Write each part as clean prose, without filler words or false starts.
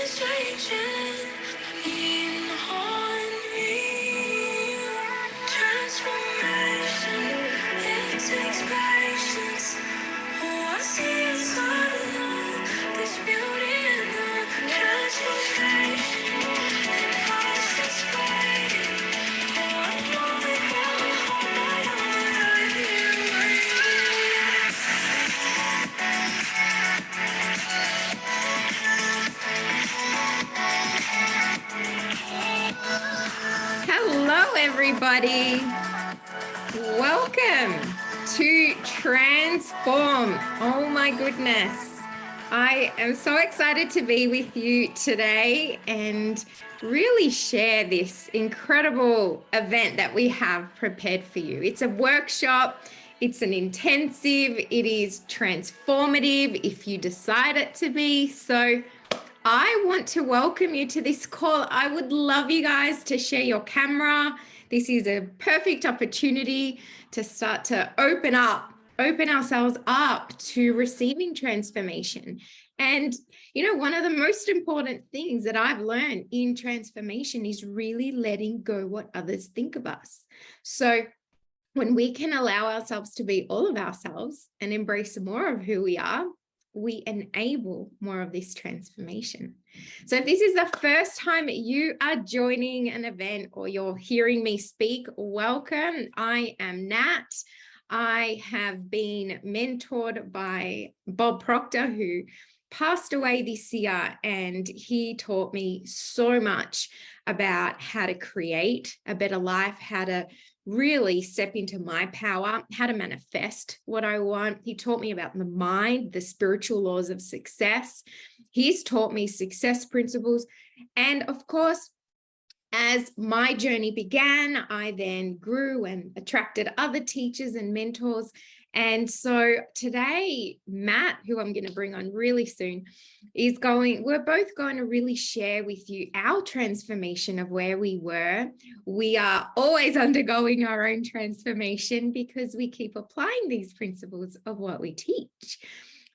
is changing in on me. Transformation, it takes patience. Oh, I see inside of love, this beauty in the transformation. The past is fading. Oh, I know it will be home. I know it right here, right here. Hello, everybody. Welcome to Transform. Oh my goodness. I am so excited to be with you today and really share this incredible event that we have prepared for you. It's a workshop. It's an intensive. It is transformative if you decide it to be. So I want to welcome you to this call. I would love you guys to share your camera. This is a perfect opportunity to start to open ourselves up to receiving transformation. And, one of the most important things that I've learned in transformation is really letting go what others think of us. So when we can allow ourselves to be all of ourselves and embrace more of who we are, we enable more of this transformation. So if this is the first time you are joining an event or you're hearing me speak, welcome. I am Nat. I have been mentored by Bob Proctor, who passed away this year, and he taught me so much about how to create a better life, how to really step into my power, how to manifest what I want. He taught me about the mind, the spiritual laws of success. He's taught me success principles. And of course, as my journey began, I then grew and attracted other teachers and mentors. And so today, Matt, who I'm going to bring on really soon, we're both going to really share with you our transformation of where we were. We are always undergoing our own transformation because we keep applying these principles of what we teach.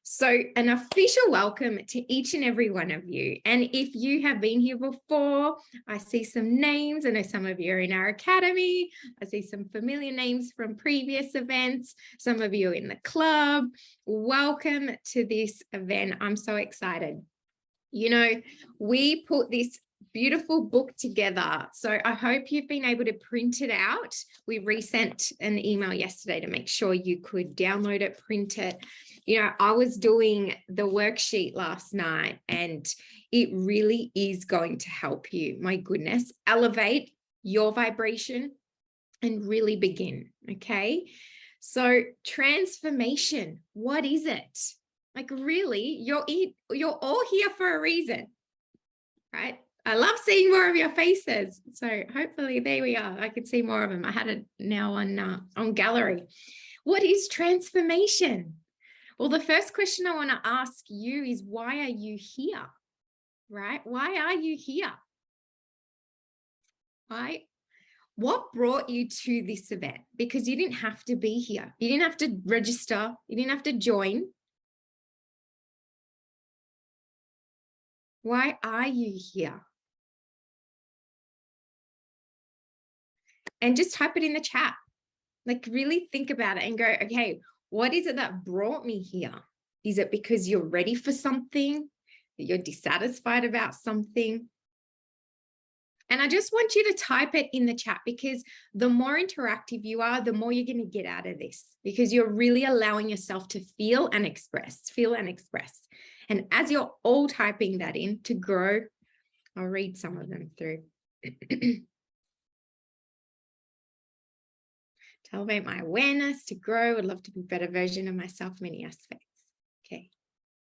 So an official welcome to each and every one of you. And if you have been here before, I see some names. I know some of you are in our academy. I see some familiar names from previous events. Some of you are in the club. Welcome to this event. I'm so excited. We put this beautiful book together. So I hope you've been able to print it out. We resent an email yesterday to make sure you could download it, print it. I was doing the worksheet last night, and it really is going to help you. My goodness, elevate your vibration and really begin. Okay. So transformation, what is it? Like, really, you're all here for a reason, right? I love seeing more of your faces. So hopefully there we are. I could see more of them. I had it now on gallery. What is transformation? Well, the first question I want to ask you is, why are you here? Right? Why are you here? Why? What brought you to this event? Because you didn't have to be here. You didn't have to register. You didn't have to join. Why are you here? And just type it in the chat. Like, really think about it and go, okay, what is it that brought me here? Is it because you're ready for something? That you're dissatisfied about something? And I just want you to type it in the chat, because the more interactive you are, the more you're going to get out of this, because you're really allowing yourself to feel and express. And as you're all typing that in to grow, I'll read some of them through. To elevate my awareness, to grow, would love to be a better version of myself, many aspects. Okay.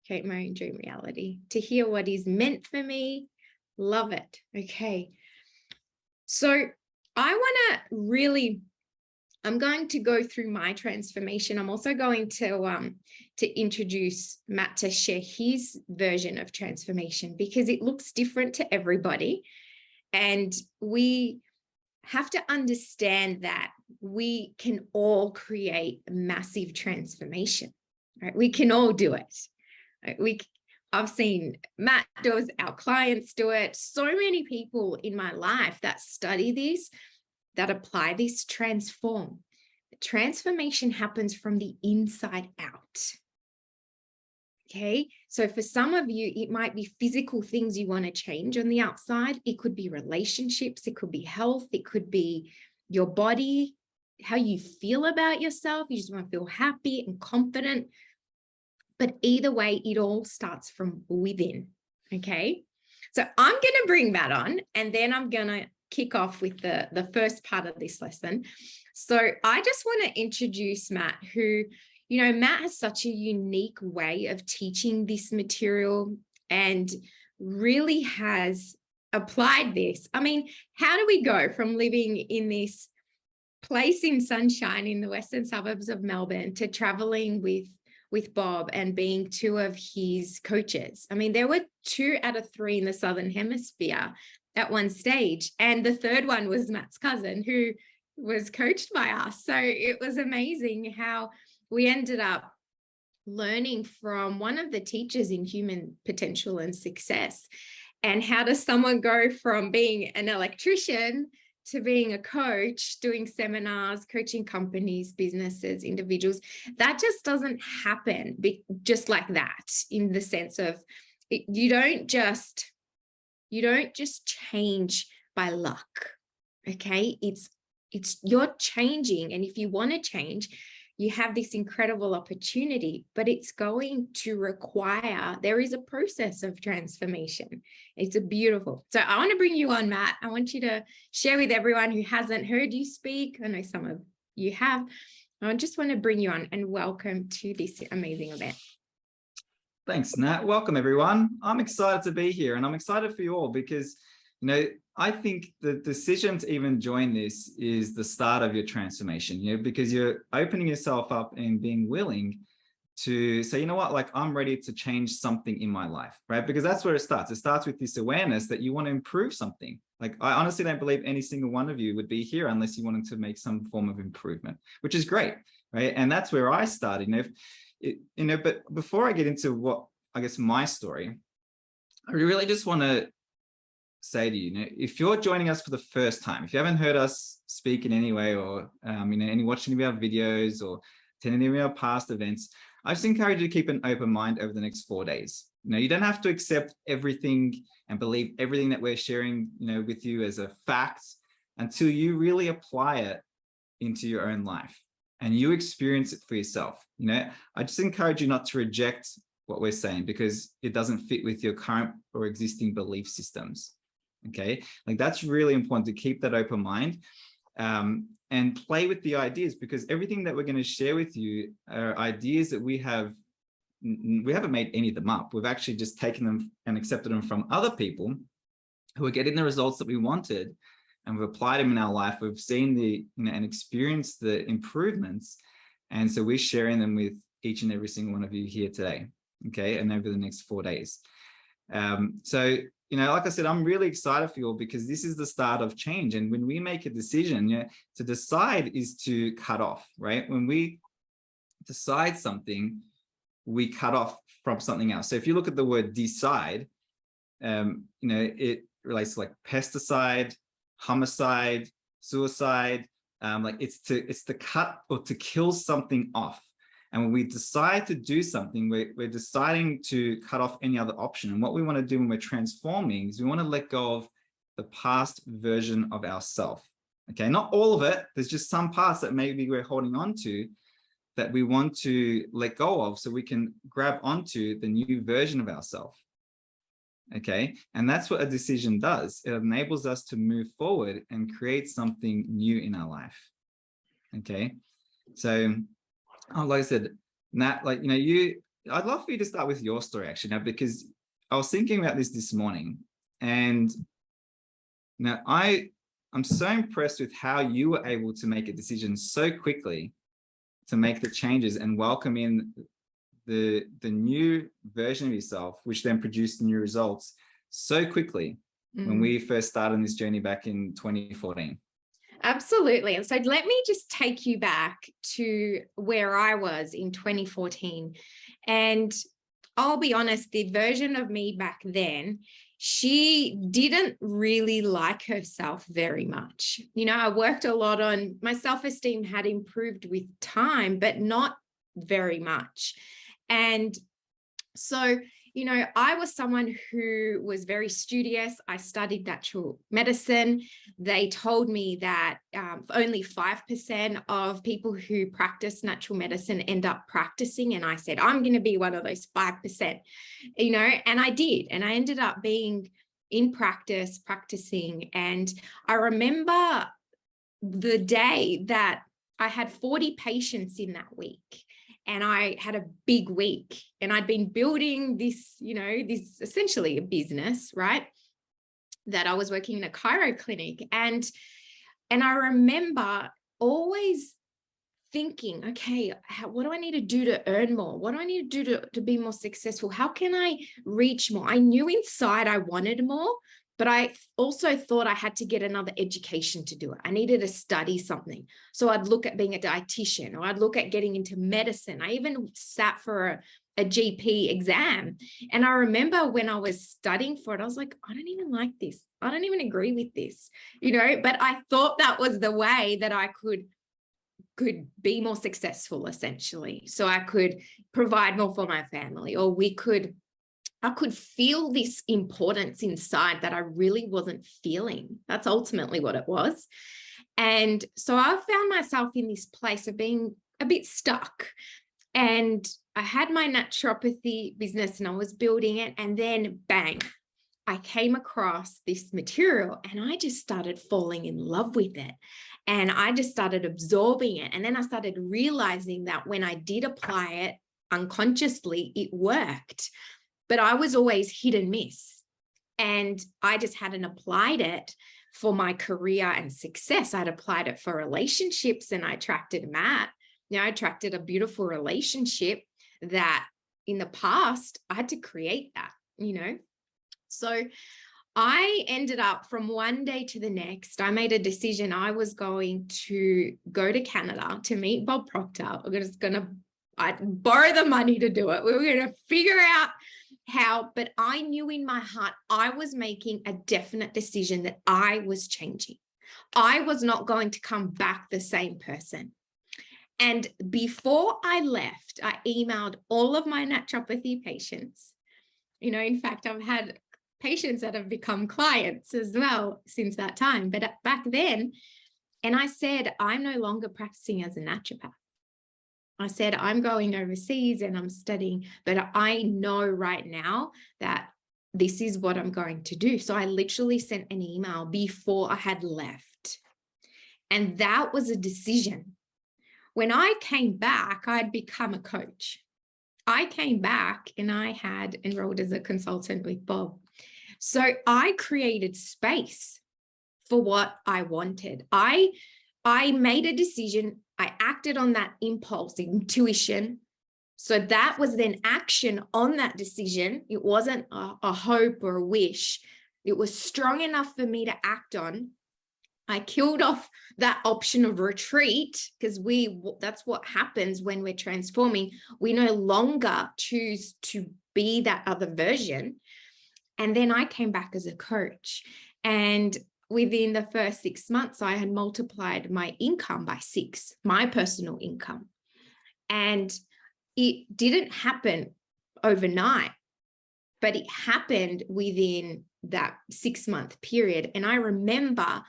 Create my own dream reality. To hear what is meant for me. Love it. Okay. So I want to I'm going to go through my transformation. I'm also going to introduce Matt to share his version of transformation, because it looks different to everybody. And we have to understand that we can all create massive transformation, right? We can all do it. Right? I've seen Matt do it, our clients do it. So many people in my life that study this, that apply this, transform. The transformation happens from the inside out. Okay, so for some of you, it might be physical things you want to change on the outside. It could be relationships, it could be health, it could be your body, how you feel about yourself. You just want to feel happy and confident. But either way, it all starts from within. Okay, so I'm going to bring Matt on, and then I'm going to kick off with the first part of this lesson. So I just want to introduce Matt, who, you know, Matt has such a unique way of teaching this material and really has applied this. I mean, how do we go from living in this place in sunshine in the western suburbs of Melbourne to traveling with Bob and being two of his coaches? I mean, there were 2 out of 3 in the Southern Hemisphere at one stage. And the third one was Matt's cousin, who was coached by us. So it was amazing how we ended up learning from one of the teachers in human potential and success. And how does someone go from being an electrician to being a coach, doing seminars, coaching companies, businesses, individuals? That just doesn't happen just like that, in the sense of you don't just change by luck. Okay, it's you're changing, and if you want to change, you have this incredible opportunity, but it's going to require, there is a process of transformation. It's a beautiful. So I want to bring you on, Matt. I want you to share with everyone who hasn't heard you speak. I know some of you have. I just want to bring you on and welcome to this amazing event. Thanks, Nat. Welcome, everyone. I'm excited to be here, and I'm excited for you all because, you know, I think the decision to even join this is the start of your transformation, you know, because you're opening yourself up and being willing to say, you know what, like, I'm ready to change something in my life, right? Because that's where it starts. It starts with this awareness that you want to improve something. Like, I honestly don't believe any single one of you would be here unless you wanted to make some form of improvement, which is great, right? And that's where I started. But before I get into what, I guess, my story, I really just want to say to you, if you're joining us for the first time, if you haven't heard us speak in any way, or watching any of our videos or attending any of our past events, I just encourage you to keep an open mind over the next 4 days. You don't have to accept everything and believe everything that we're sharing, with you as a fact until you really apply it into your own life and you experience it for yourself. I just encourage you not to reject what we're saying because it doesn't fit with your current or existing belief systems. Okay, like, that's really important, to keep that open mind and play with the ideas, because everything that we're going to share with you are ideas that we haven't made any of them up. We've actually just taken them and accepted them from other people who are getting the results that we wanted, and we've applied them in our life. We've seen and experienced the improvements, and so we're sharing them with each and every single one of you here today. Okay, and over the next 4 days. Like I said, I'm really excited for you all because this is the start of change. And when we make a decision, to decide is to cut off, right? When we decide something, we cut off from something else. So if you look at the word decide, it relates to like pesticide, homicide, suicide. It's to cut or to kill something off. And when we decide to do something, we're deciding to cut off any other option. And what we want to do when we're transforming is we want to let go of the past version of ourselves. Okay, not all of it. There's just some parts that maybe we're holding on to that we want to let go of so we can grab onto the new version of ourselves. Okay, and that's what a decision does. It enables us to move forward and create something new in our life. Okay, so like I said, Nat, I'd love for you to start with your story actually now, because I was thinking about this morning, and now I'm so impressed with how you were able to make a decision so quickly to make the changes and welcome in the new version of yourself, which then produced new results so quickly when we first started on this journey back in 2014. Absolutely. And so let me just take you back to where I was in 2014. And I'll be honest, the version of me back then, she didn't really like herself very much. I worked a lot on my self-esteem, had improved with time, but not very much. And so, I was someone who was very studious. I studied natural medicine. They told me that only 5% of people who practice natural medicine end up practicing. And I said, I'm going to be one of those 5%, and I did. And I ended up being in practice, practicing. And I remember the day that I had 40 patients in that week. And I had a big week, and I'd been building this, this essentially a business, right? That I was working in a chiro clinic. And I remember always thinking, okay, what do I need to do to earn more? What do I need to do to be more successful? How can I reach more? I knew inside I wanted more, but I also thought I had to get another education to do it. I needed to study something. So I'd look at being a dietitian, or I'd look at getting into medicine. I even sat for a GP exam. And I remember when I was studying for it, I was like, I don't even like this. I don't even agree with this, but I thought that was the way that I could be more successful, essentially. So I could provide more for my family, or I could feel this importance inside that I really wasn't feeling. That's ultimately what it was. And so I found myself in this place of being a bit stuck. And I had my naturopathy business and I was building it. And then bang, I came across this material and I just started falling in love with it. And I just started absorbing it. And then I started realizing that when I did apply it unconsciously, it worked. But I was always hit and miss. And I just hadn't applied it for my career and success. I'd applied it for relationships, and I attracted Matt. I attracted a beautiful relationship that in the past, I had to create that, So I ended up, from one day to the next, I made a decision. I was going to go to Canada to meet Bob Proctor. I'd borrow the money to do it. We were going to figure out how, but I knew in my heart, I was making a definite decision that I was changing. I was not going to come back the same person. And before I left, I emailed all of my naturopathy patients. In fact, I've had patients that have become clients as well since that time. But back then, and I said, I'm no longer practicing as a naturopath. I said, I'm going overseas and I'm studying, but I know right now that this is what I'm going to do. So I literally sent an email before I had left. And that was a decision. When I came back, I'd become a coach. I came back and I had enrolled as a consultant with Bob. So I created space for what I wanted. I made a decision. I acted on that impulse, intuition. So that was then action on that decision. It wasn't a hope or a wish. It was strong enough for me to act on. I killed off that option of retreat, because that's what happens when we're transforming. We no longer choose to be that other version. And then I came back as a coach. And within the first 6 months, I had multiplied my income by 6, my personal income. And it didn't happen overnight, but it happened within that 6-month period. And I remember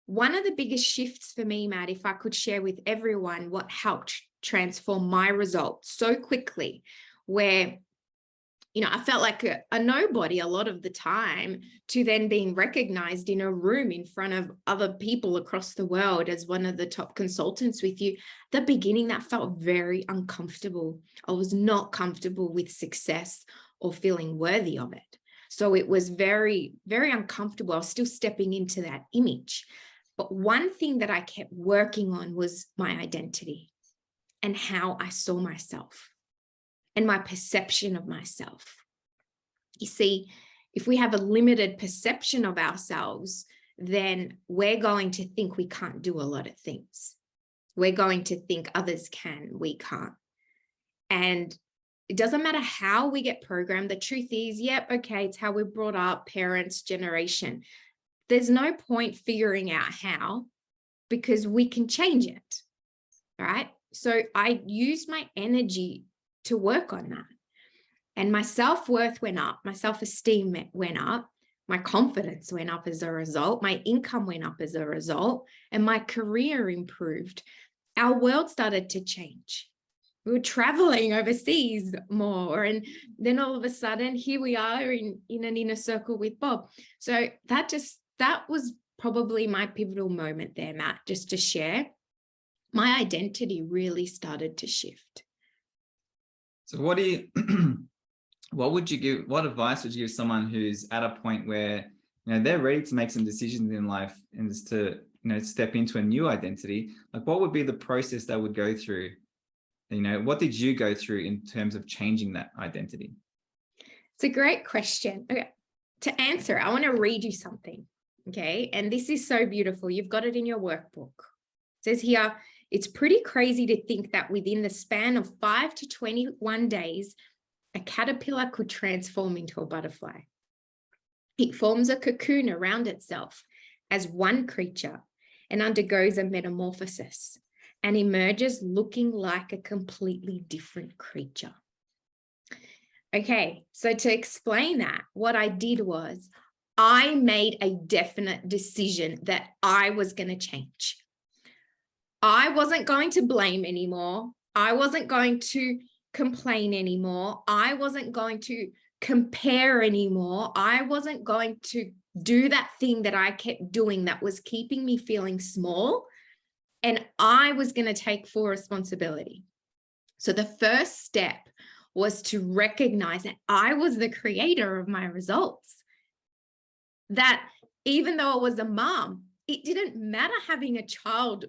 one of the biggest shifts for me, Matt, if I could share with everyone what helped transform my results so quickly, where I felt like a nobody a lot of the time, to then being recognized in a room in front of other people across the world as one of the top consultants with you. At the beginning, that felt very uncomfortable. I was not comfortable with success or feeling worthy of it. So it was very, very uncomfortable. I was still stepping into that image. But one thing that I kept working on was my identity and how I saw myself, and my perception of myself. You see, if we have a limited perception of ourselves, then we're going to think we can't do a lot of things. We're going to think others can, we can't. And it doesn't matter how we get programmed. The truth is, yep, okay, it's how we're brought up, parents, generation. There's no point figuring out how, because we can change it, right? So I used my energy to work on that. And my self-worth went up, my self-esteem went up, my confidence went up as a result, my income went up as a result, and my career improved. Our world started to change. We were traveling overseas more. And then all of a sudden, here we are in an inner circle with Bob. So that was probably my pivotal moment there, Matt, just to share. My identity really started to shift. So what advice would you give someone who's at a point where, they're ready to make some decisions in life and is to, step into a new identity? Like, what would be the process they would go through? What did you go through in terms of changing that identity? It's a great question. Okay. To answer, I want to read you something. Okay. And this is so beautiful. You've got it in your workbook. It says here, it's pretty crazy to think that within the span of 5 to 21 days, a caterpillar could transform into a butterfly. It forms a cocoon around itself as one creature and undergoes a metamorphosis and emerges looking like a completely different creature. Okay, so to explain that, what I did was I made a definite decision that I was going to change. I wasn't going to blame anymore. I wasn't going to complain anymore. I wasn't going to compare anymore. I wasn't going to do that thing that I kept doing that was keeping me feeling small. And I was going to take full responsibility. So the first step was to recognize that I was the creator of my results. That even though I was a mom, it didn't matter having a child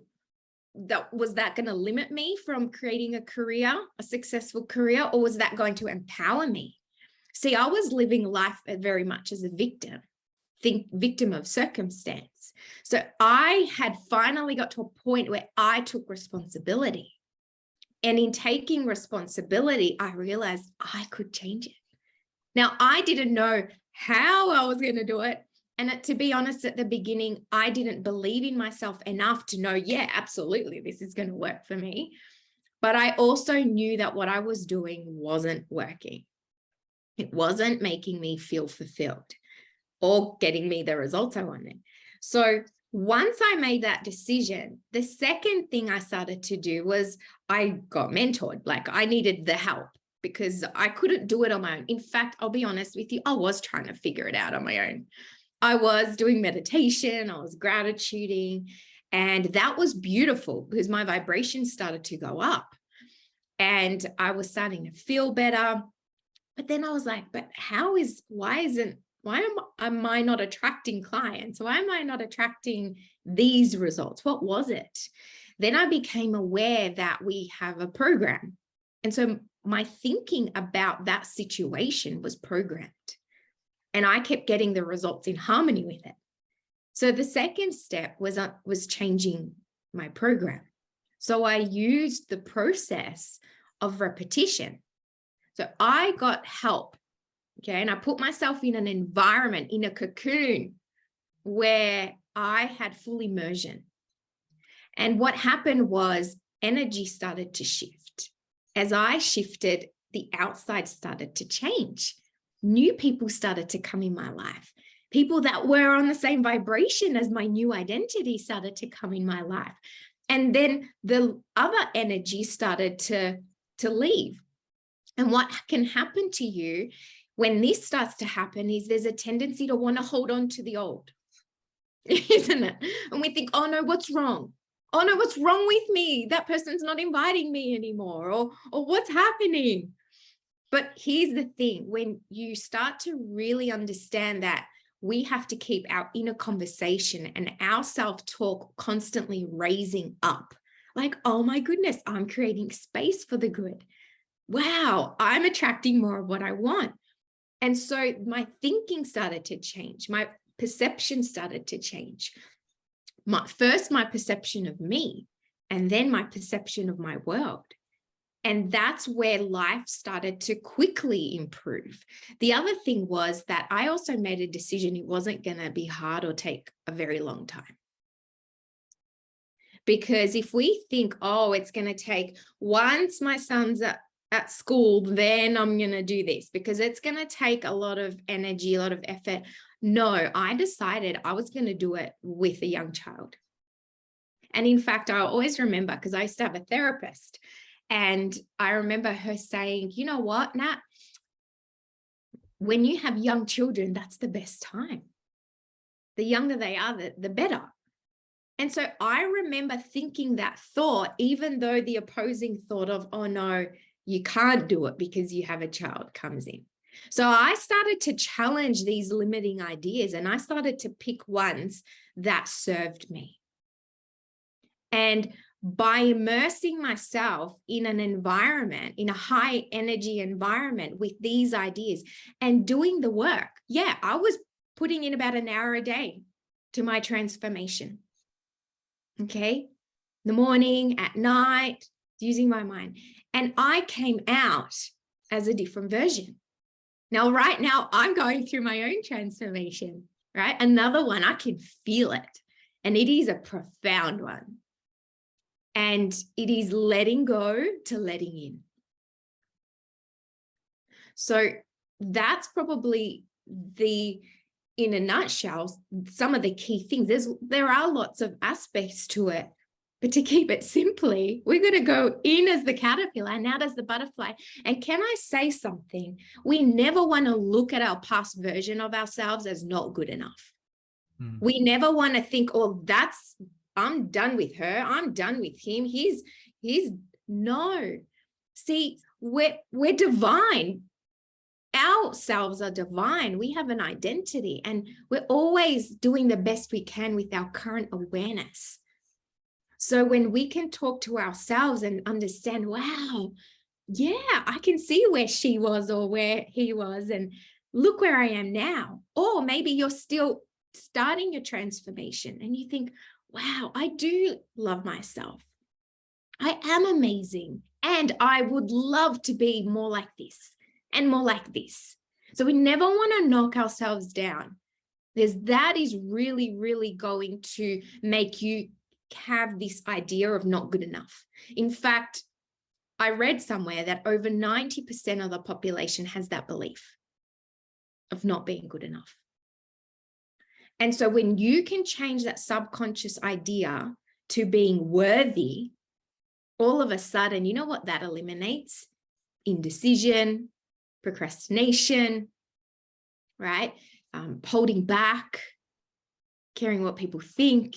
that going to limit me from creating a career, a successful career, or was that going to empower me? See, I was living life very much as a victim of circumstance. So I had finally got to a point where I took responsibility. And in taking responsibility, I realized I could change it. Now, I didn't know how I was going to do it. And to be honest, at the beginning, I didn't believe in myself enough to know, yeah, absolutely, this is going to work for me. But I also knew that what I was doing wasn't working. It wasn't making me feel fulfilled or getting me the results I wanted. So once I made that decision, the second thing I started to do was I got mentored. Like, I needed the help because I couldn't do it on my own. In fact, I'll be honest with you, I was trying to figure it out on my own. I was doing meditation, I was gratituding, and that was beautiful because my vibration started to go up and I was starting to feel better. But then I was like, but why am I not attracting clients? Why am I not attracting these results? What was it? Then I became aware that we have a program. And so my thinking about that situation was programmed. And I kept getting the results in harmony with it. So the second step was changing my program. So I used the process of repetition. So I got help, okay? And I put myself in an environment, in a cocoon, where I had full immersion. And what happened was energy started to shift. As I shifted, the outside started to change. New people started to come in my life. People that were on the same vibration as my new identity started to come in my life. And then the other energy started to leave. And what can happen to you when this starts to happen is there's a tendency to want to hold on to the old, isn't it? And we think, oh no, what's wrong? Oh no, what's wrong with me? That person's not inviting me anymore. Or what's happening? But here's the thing, when you start to really understand that we have to keep our inner conversation and our self-talk constantly raising up. Like, oh my goodness, I'm creating space for the good. Wow, I'm attracting more of what I want. And so my thinking started to change. My perception started to change. My perception of me, and then my perception of my world. And that's where life started to quickly improve. The other thing was that I also made a decision it wasn't going to be hard or take a very long time. Because if we think, oh, it's going to take once my son's at school, then I'm going to do this because it's going to take a lot of energy, a lot of effort. No, I decided I was going to do it with a young child. And in fact, I always remember, because I used to have a therapist, and I remember her saying, you know what, Nat, when you have young children, that's the best time. The younger they are, the better. And so I remember thinking that thought, even though the opposing thought of, oh no, you can't do it because you have a child comes in. So I started to challenge these limiting ideas, and I started to pick ones that served me. And by immersing myself in an environment, in a high energy environment with these ideas and doing the work, yeah, I was putting in about an hour a day to my transformation. Okay, the morning, at night, using my mind. And I came out as a different version. Now, right now, I'm going through my own transformation, right? Another one, I can feel it. And it is a profound one. And it is letting go to letting in. So that's probably in a nutshell, some of the key things. There are lots of aspects to it, but to keep it simply, we're going to go in as the caterpillar and out as the butterfly. And can I say something? We never want to look at our past version of ourselves as not good enough. We never want to think, oh, I'm done with her. I'm done with him. He's no. See, we're divine. Ourselves are divine. We have an identity, and we're always doing the best we can with our current awareness. So when we can talk to ourselves and understand, wow, yeah, I can see where she was or where he was, and look where I am now. Or maybe you're still starting your transformation and you think, wow, I do love myself. I am amazing. And I would love to be more like this and more like this. So we never want to knock ourselves down. That is really, really going to make you have this idea of not good enough. In fact, I read somewhere that over 90% of the population has that belief of not being good enough. And so when you can change that subconscious idea to being worthy, all of a sudden, you know what that eliminates? Indecision, procrastination, right? Holding back, caring what people think.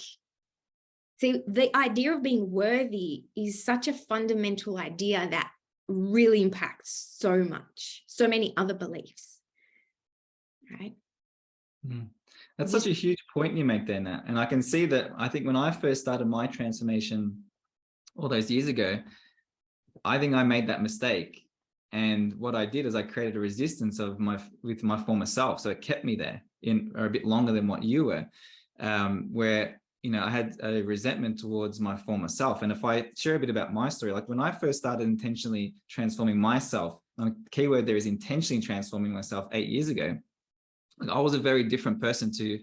See, the idea of being worthy is such a fundamental idea that really impacts so much, so many other beliefs, right? That's such a huge point you make there, Nat. And I can see that. I think when I first started my transformation all those years ago, I think I made that mistake. And what I did is I created a resistance with my former self. So it kept me there or a bit longer than what you were, where, I had a resentment towards my former self. And if I share a bit about my story, like when I first started intentionally transforming myself, the key word there is intentionally transforming myself 8 years ago, I was a very different person to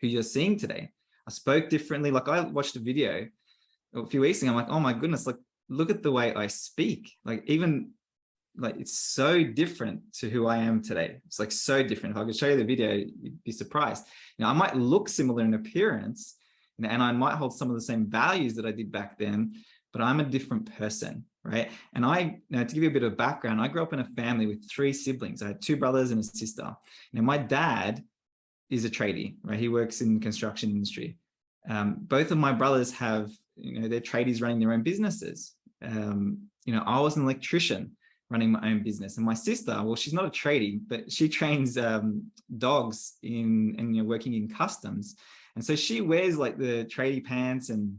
who you're seeing today. I spoke differently. Like I watched a video a few weeks ago. I'm like, oh my goodness, like look at the way I speak. Like it's so different to who I am today. It's like so different. If I could show you the video, you'd be surprised. I might look similar in appearance, and I might hold some of the same values that I did back then, but I'm a different person, right? And to give you a bit of background, I grew up in a family with 3 siblings. I had 2 brothers and a sister. My dad is a tradie, right? He works in the construction industry. Both of my brothers have, they're tradies running their own businesses. I was an electrician running my own business. And my sister, well, she's not a tradie, but she trains dogs and working in customs. And so she wears like the tradie pants and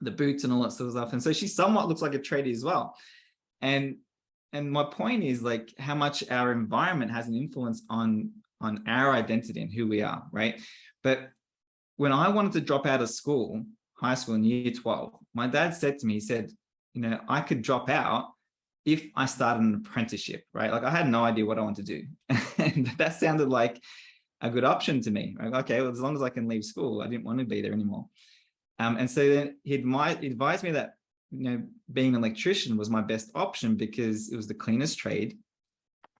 the boots and all that sort of stuff. And so she somewhat looks like a tradie as well. And my point is like how much our environment has an influence on our identity and who we are, right? But when I wanted to drop out of school, high school in year 12, my dad said to me, he said, I could drop out, if I started an apprenticeship, right? Like I had no idea what I wanted to do. And that sounded like a good option to me. Right? Okay, well, as long as I can leave school, I didn't want to be there anymore. And so then he advised me that, being an electrician was my best option because it was the cleanest trade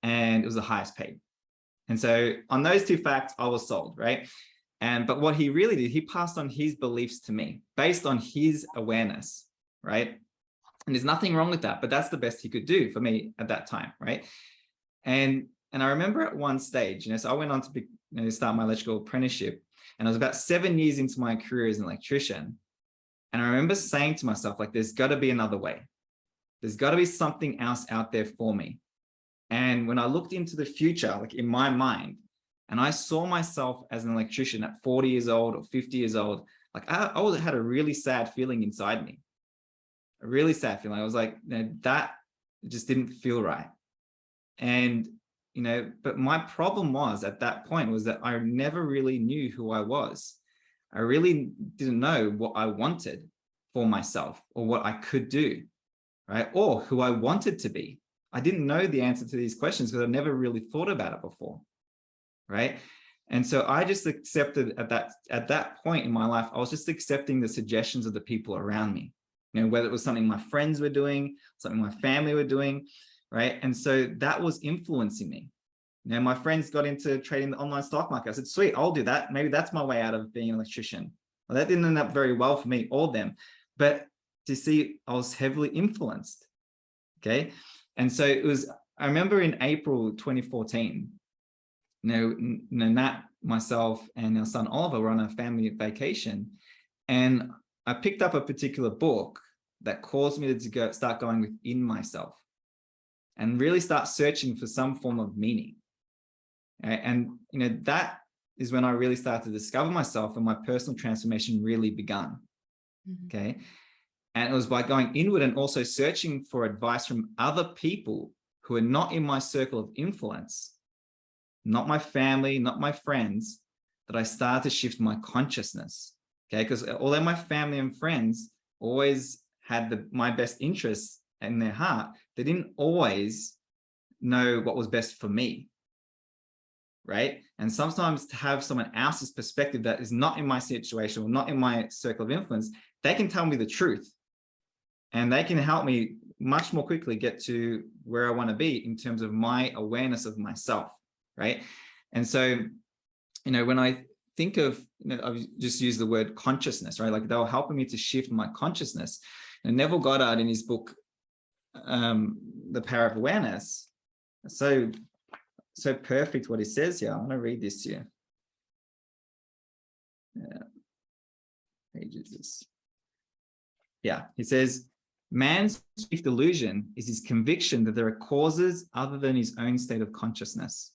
and it was the highest paid. And so on those two facts, I was sold, right? But what he really did, he passed on his beliefs to me based on his awareness, right? And there's nothing wrong with that, but that's the best he could do for me at that time, right? And I remember at one stage, so I went on to start my electrical apprenticeship, and I was about 7 years into my career as an electrician. And I remember saying to myself, like, there's got to be another way. There's got to be something else out there for me. And when I looked into the future, like in my mind, and I saw myself as an electrician at 40 years old or 50 years old, like I had a really sad feeling inside me, a really sad feeling. I was like, that just didn't feel right. And, but my problem was at that point was that I never really knew who I was. I really didn't know what I wanted for myself or what I could do, right? Or who I wanted to be. I didn't know the answer to these questions because I never really thought about it before, right? And so I just accepted at that point in my life, I was just accepting the suggestions of the people around me, whether it was something my friends were doing, something my family were doing, right? And so that was influencing me. My friends got into trading the online stock market. I said, sweet, I'll do that. Maybe that's my way out of being an electrician. Well, that didn't end up very well for me or them. But to see, I was heavily influenced. Okay. And so I remember in April 2014, Nat, myself, and our son Oliver were on a family vacation. And I picked up a particular book that caused me to start going within myself and really start searching for some form of meaning. And, that is when I really started to discover myself and my personal transformation really begun. Okay. And it was by going inward and also searching for advice from other people who are not in my circle of influence, not my family, not my friends, that I started to shift my consciousness. Okay. Because although my family and friends always had my best interests in their heart, they didn't always know what was best for me. Right. And sometimes to have someone else's perspective that is not in my situation or not in my circle of influence, they can tell me the truth and they can help me much more quickly get to where I want to be in terms of my awareness of myself. Right. And so, when I think of, I've just used the word consciousness, right? Like they were helping me to shift my consciousness. And Neville Goddard in his book, The Power of Awareness, so perfect what he says here. I want to read this to you. Pages. Yeah, he says, man's chief delusion is his conviction that there are causes other than his own state of consciousness.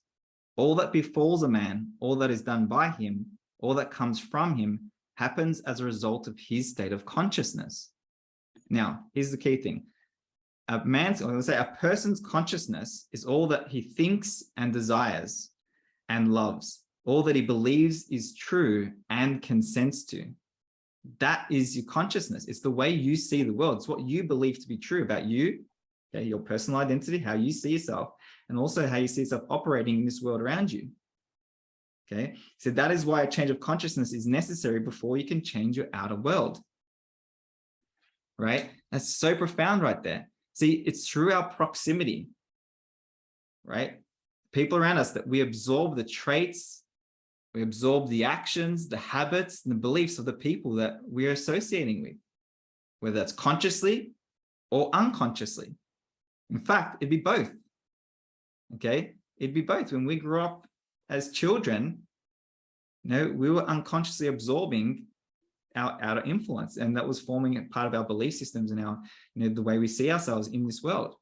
All that befalls a man, all that is done by him, all that comes from him, happens as a result of his state of consciousness. Now, here's the key thing. A person's consciousness is all that he thinks and desires and loves, all that he believes is true and consents to. That is your consciousness. It's the way you see the world. It's what you believe to be true about you, okay, your personal identity, how you see yourself, and also how you see yourself operating in this world around you. Okay, so that is why a change of consciousness is necessary before you can change your outer world. Right? That's so profound right there. See, it's through our proximity, right? People around us that we absorb the traits, we absorb the actions, the habits, and the beliefs of the people that we're associating with, whether that's consciously or unconsciously. In fact, it'd be both, okay? It'd be both. When we grew up as children, we were unconsciously absorbing our outer influence, and that was forming a part of our belief systems and our, the way we see ourselves in this world,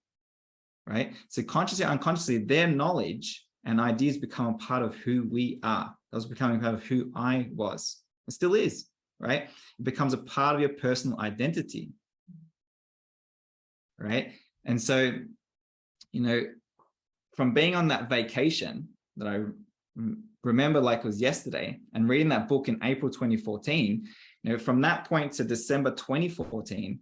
right? So consciously, unconsciously, their knowledge and ideas become a part of who we are. That was becoming part of who I was. It still is, right? It becomes a part of your personal identity, right? And so, from being on that vacation that I remember like it was yesterday, and reading that book in April 2014, from that point to December 2014,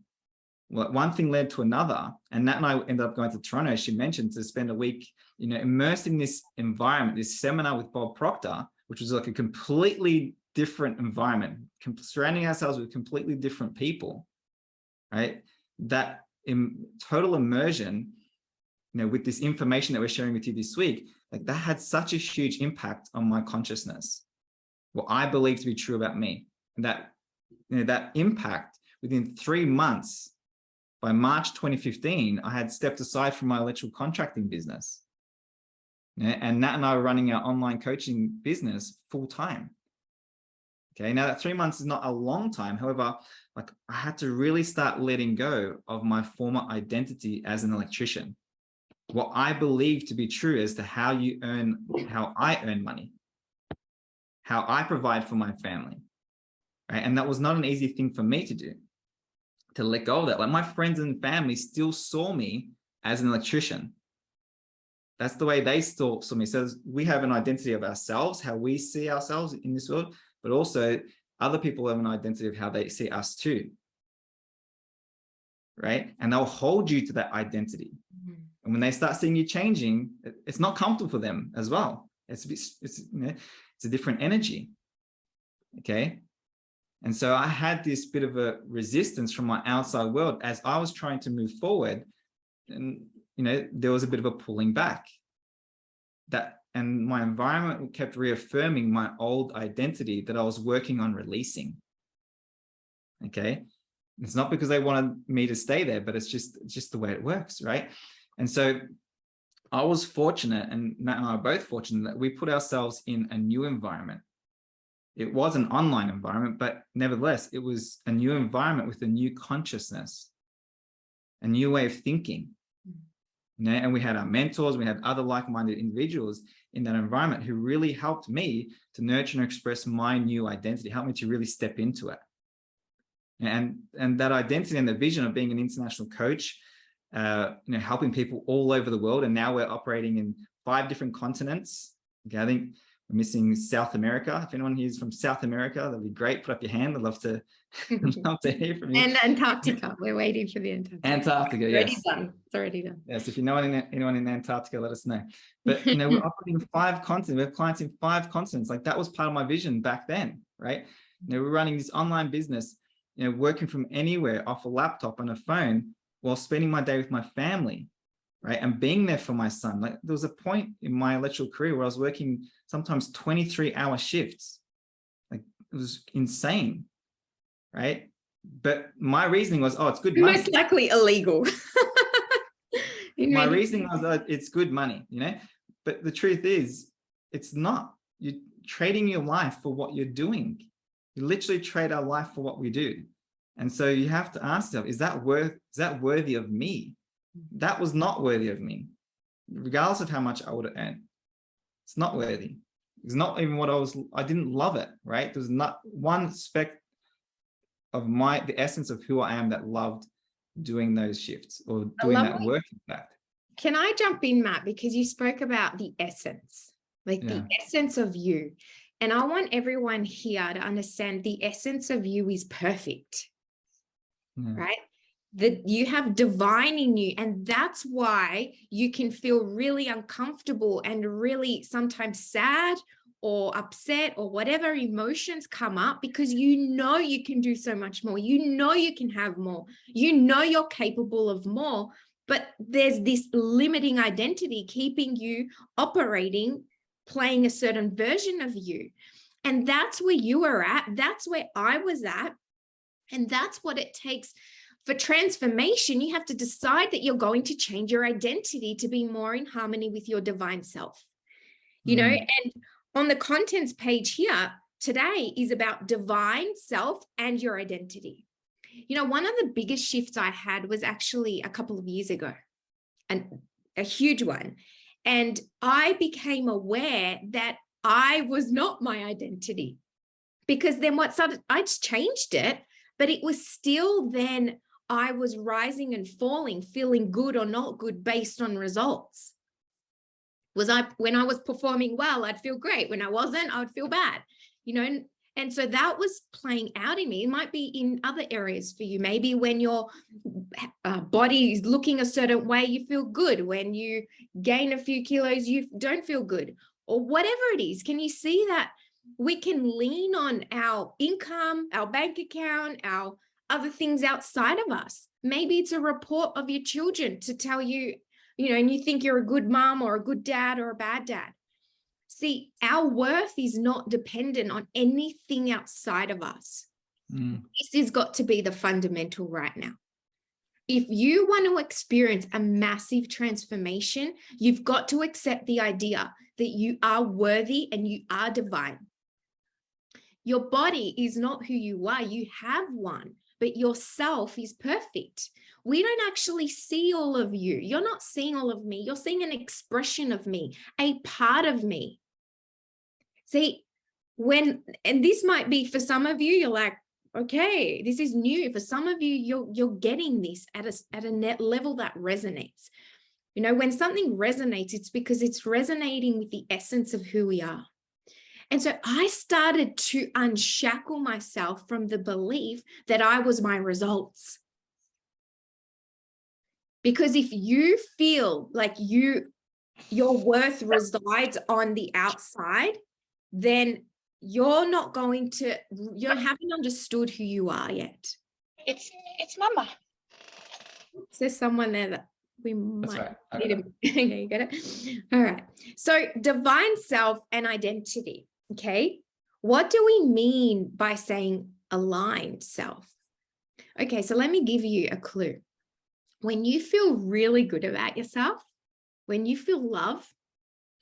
Well, one thing led to another, and Nat and I ended up going to Toronto, as she mentioned, to spend a week, immersed in this environment, this seminar with Bob Proctor, which was like a completely different environment, surrounding ourselves with completely different people, right? That total immersion, with this information that we're sharing with you this week, like that had such a huge impact on my consciousness, what I believe to be true about me. And that, that impact within 3 months, by March 2015, I had stepped aside from my electrical contracting business. And Nat and I were running our online coaching business full time. Okay, now that 3 months is not a long time. However, like I had to really start letting go of my former identity as an electrician. What I believe to be true as to how I earn money, how I provide for my family, right? And that was not an easy thing for me to do, to let go of that. Like my friends and family still saw me as an electrician. That's the way they saw me. So we have an identity of ourselves, how we see ourselves in this world, but also other people have an identity of how they see us too, right? And they'll hold you to that identity. Mm-hmm. And when they start seeing you changing, it's not comfortable for them as well. It's a different energy, okay? And so I had this bit of a resistance from my outside world as I was trying to move forward, and there was a bit of a pulling back. And my environment kept reaffirming my old identity that I was working on releasing. Okay, it's not because they wanted me to stay there, but it's just the way it works, right? And so I was fortunate, and Matt and I are both fortunate, that we put ourselves in a new environment. It was an online environment, but nevertheless, it was a new environment with a new consciousness, a new way of thinking. And we had our mentors, we had other like-minded individuals in that environment who really helped me to nurture and express my new identity, helped me to really step into it. And that identity and the vision of being an international coach, helping people all over the world. And now we're operating in 5 different continents. Okay, I think we're missing South America. If anyone here is from South America, that'd be great. Put up your hand. I'd love to hear from you. And Antarctica. We're waiting for the Antarctica. Antarctica, yes. It's already done. Yes, if you know anyone in Antarctica, let us know. But, we're operating in 5 continents. We have clients in 5 continents. Like that was part of my vision back then, right? We're running this online business, working from anywhere off a laptop and a phone while spending my day with my family, right? And being there for my son. Like there was a point in my electrical career where I was working sometimes 23-hour shifts. Like it was insane, right? But my reasoning was, it's good money. Most likely illegal. My reasoning was, it's good money, But the truth is, it's not. You're trading your life for what you're doing. You literally trade our life for what we do. And so you have to ask yourself, is that worthy of me? That was not worthy of me, regardless of how much I would have earned. It's not worthy. It's not even what I didn't love it, right? There's not one speck of the essence of who I am that loved doing those shifts or doing that work, in fact. Can I jump in, Matt? Because you spoke about the essence, the essence of you. And I want everyone here to understand the essence of you is perfect, right? That you have divine in you. And that's why you can feel really uncomfortable and really sometimes sad or upset or whatever emotions come up, because you can do so much more. You can have more. You're capable of more. But there's this limiting identity keeping you operating, playing a certain version of you. And that's where you were at. That's where I was at. And that's what it takes for transformation. You have to decide that you're going to change your identity to be more in harmony with your divine self. And on the contents page here today is about divine self and your identity. One of the biggest shifts I had was actually a couple of years ago, and a huge one. And I became aware that I was not my identity, because then I just changed it, but it was still then I was rising and falling, feeling good or not good based on results. When I was performing well, I'd feel great. When I wasn't, I would feel bad, And so that was playing out in me. It might be in other areas for you. Maybe when your body is looking a certain way, you feel good. When you gain a few kilos, you don't feel good, or whatever it is. Can you see that we can lean on our income, our bank account, our other things outside of us? Maybe it's a report of your children to tell you, and you think you're a good mom or a good dad or a bad dad. See, our worth is not dependent on anything outside of us. This has got to be the fundamental right now. If you want to experience a massive transformation, you've got to accept the idea that you are worthy and you are divine. Your body is not who you are. You have one, but yourself is perfect. We don't actually see all of you. You're not seeing all of me. You're seeing an expression of me, a part of me. See, and this might be for some of you, you're like, okay, this is new. For some of you, you're getting this at a net level that resonates. When something resonates, it's because it's resonating with the essence of who we are. And so I started to unshackle myself from the belief that I was my results. Because if you feel like your worth resides on the outside, then you haven't understood who you are yet. It's Mama. Is there someone there that we might right. need to... Okay, you got it? All right. So divine self and identity. Okay. What do we mean by saying aligned self? Okay, so let me give you a clue. When you feel really good about yourself, when you feel love,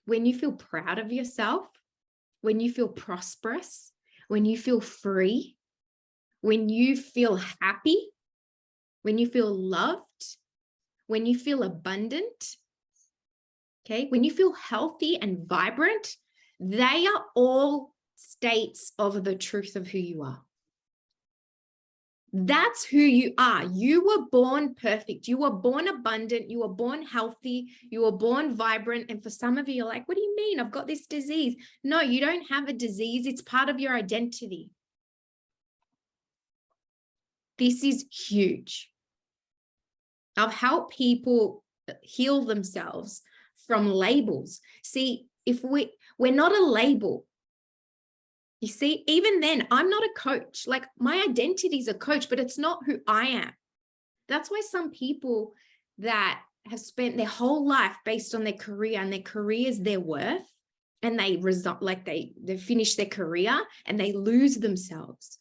when you feel proud of yourself, when you feel prosperous, when you feel free, when you feel happy, when you feel loved, when you feel abundant, okay, when you feel healthy and vibrant, they are all states of the truth of who you are. That's who you are. You were born perfect. You were born abundant. You were born healthy. You were born vibrant. And for some of you, you're like, what do you mean? I've got this disease. No, you don't have a disease. It's part of your identity. This is huge. I've helped people heal themselves from labels. See, if we're not a label. You see, even then, I'm not a coach. Like, my identity is a coach, but it's not who I am. That's why some people that have spent their whole life based on their career, and their career is their worth, and they finish their career and they lose themselves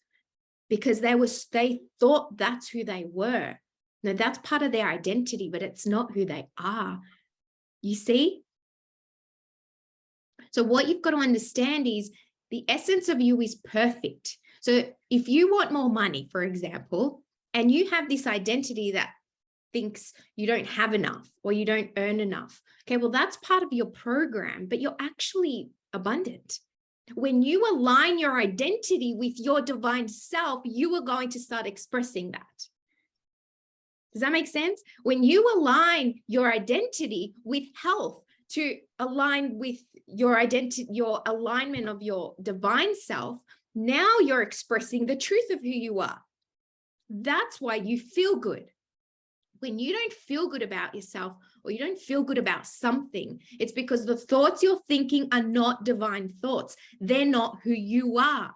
because they thought that's who they were. No, that's part of their identity, but it's not who they are. You see? So what you've got to understand is the essence of you is perfect. So if you want more money, for example, and you have this identity that thinks you don't have enough or you don't earn enough, okay, well, that's part of your program, but you're actually abundant. When you align your identity with your divine self, you are going to start expressing that. Does that make sense? When you align your identity with health, to align with your identity, your alignment of your divine self, now you're expressing the truth of who you are. That's why you feel good. When you don't feel good about yourself, or you don't feel good about something, it's because the thoughts you're thinking are not divine thoughts. They're not who you are.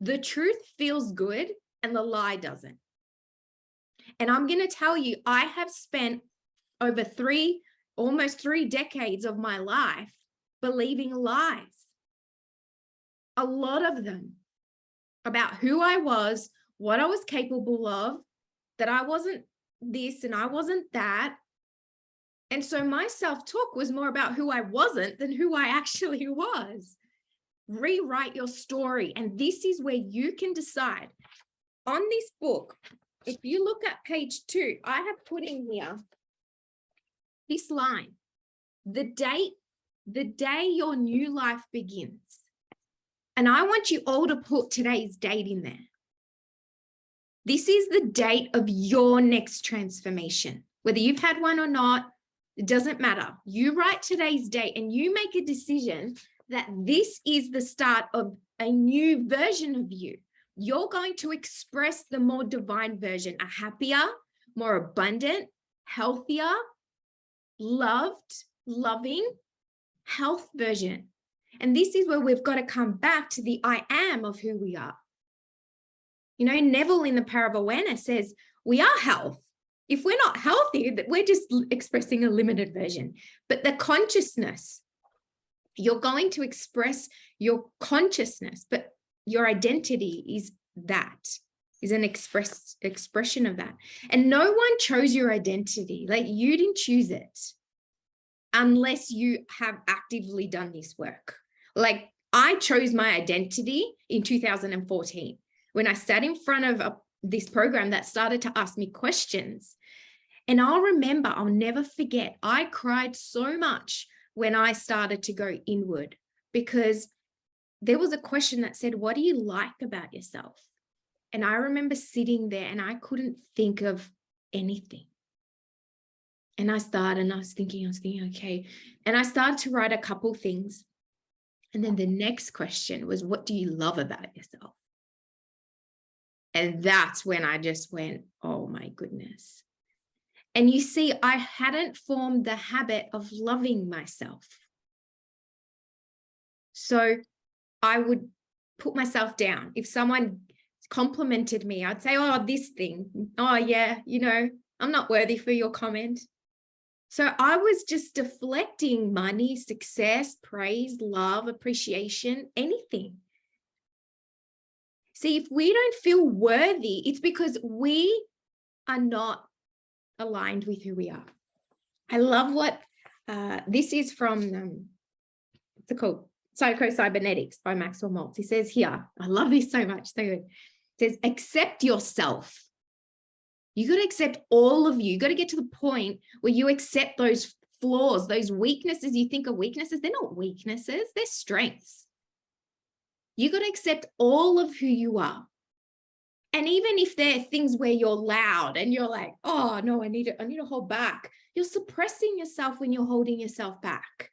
The truth feels good and the lie doesn't. And I'm going to tell you, I have spent over almost 3 decades of my life believing lies. A lot of them about who I was, what I was capable of, that I wasn't this and I wasn't that. And so my self-talk was more about who I wasn't than who I actually was. Rewrite your story. And this is where you can decide. On this book, if you look at page 2, I have put in here this line: the day your new life begins. And I want you all to put today's date in there. This is the date of your next transformation. Whether you've had one or not, it doesn't matter. You write today's date and you make a decision that this is the start of a new version of you. You're going to express the more divine version, a happier, more abundant, healthier, loved, loving, health version. And this is where we've got to come back to the I am of who we are. You know, Neville in the Power of Awareness says, we are health. If we're not healthy, we're just expressing a limited version. But the consciousness, you're going to express your consciousness, but your identity is an expression of that. And no one chose your identity. Like, you didn't choose it unless you have actively done this work. Like, I chose my identity in 2014 when I sat in front of this program that started to ask me questions. And I'll never forget, I cried so much when I started to go inward, because there was a question that said, what do you like about yourself? And I remember sitting there and I couldn't think of anything. And I was thinking, okay. And I started to write a couple things. And then the next question was, what do you love about yourself? And that's when I just went, oh my goodness. And you see, I hadn't formed the habit of loving myself. So I would put myself down. If someone complimented me, I'd say, oh, this thing. Oh, yeah, you know, I'm not worthy for your comment. So I was just deflecting money, success, praise, love, appreciation, anything. See, if we don't feel worthy, it's because we are not aligned with who we are. I love what this is from, it's called Psycho-Cybernetics by Maxwell Maltz. He says here, I love this so much. So good. It says, accept yourself. You got to accept all of you. You got to get to the point where you accept those flaws, those weaknesses you think are weaknesses. They're not weaknesses, they're strengths. You got to accept all of who you are. And even if there are things where you're loud and you're like, oh no, I need to hold back. You're suppressing yourself when you're holding yourself back.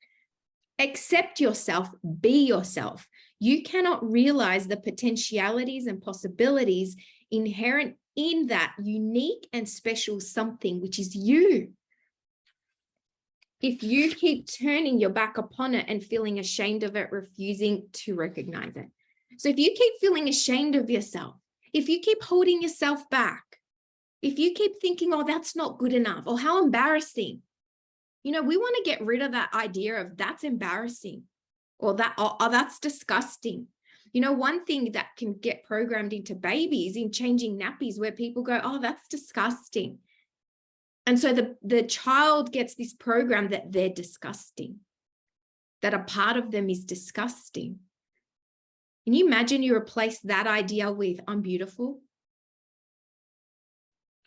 Accept yourself, be yourself. You cannot realize the potentialities and possibilities inherent in that unique and special something, which is you. If you keep turning your back upon it and feeling ashamed of it, refusing to recognize it. So if you keep feeling ashamed of yourself, if you keep holding yourself back, if you keep thinking, oh, that's not good enough, or how embarrassing, you know, we want to get rid of that idea of that's embarrassing, or that, oh, that's disgusting. You know, one thing that can get programmed into babies in changing nappies, where people go, oh, that's disgusting. And so the child gets this program that they're disgusting, that a part of them is disgusting. Can you imagine you replace that idea with, I'm beautiful,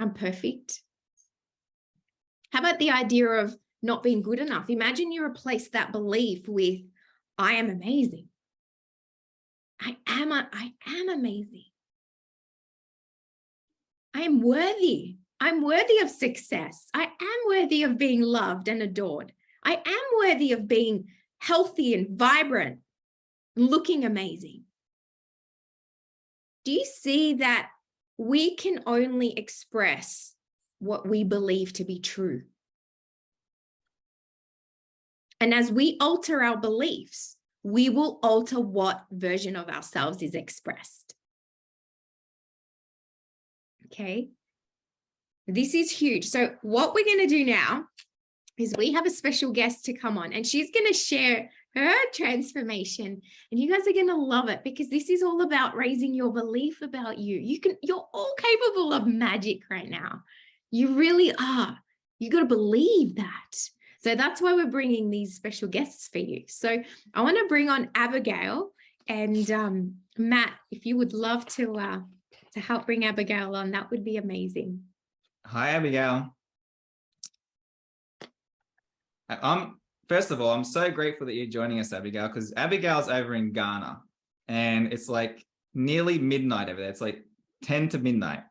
I'm perfect? How about the idea of not being good enough? Imagine you replace that belief with, I am amazing. I am amazing. I am worthy. I'm worthy of success. I am worthy of being loved and adored. I am worthy of being healthy and vibrant, looking amazing. Do you see that we can only express what we believe to be true? And as we alter our beliefs, we will alter what version of ourselves is expressed. Okay. This is huge. So what we're going to do now is we have a special guest to come on, and she's going to share her transformation, and you guys are going to love it, because this is all about raising your belief about you. You're all capable of magic right now. You really are. You got to believe that. So that's why we're bringing these special guests for you. So I want to bring on Abigail, and Matt, if you would love to help bring Abigail on, that would be amazing. Hi, Abigail. First of all, I'm so grateful that you're joining us, Abigail, because Abigail's over in Ghana, and it's like nearly midnight over there. It's like 10 to midnight.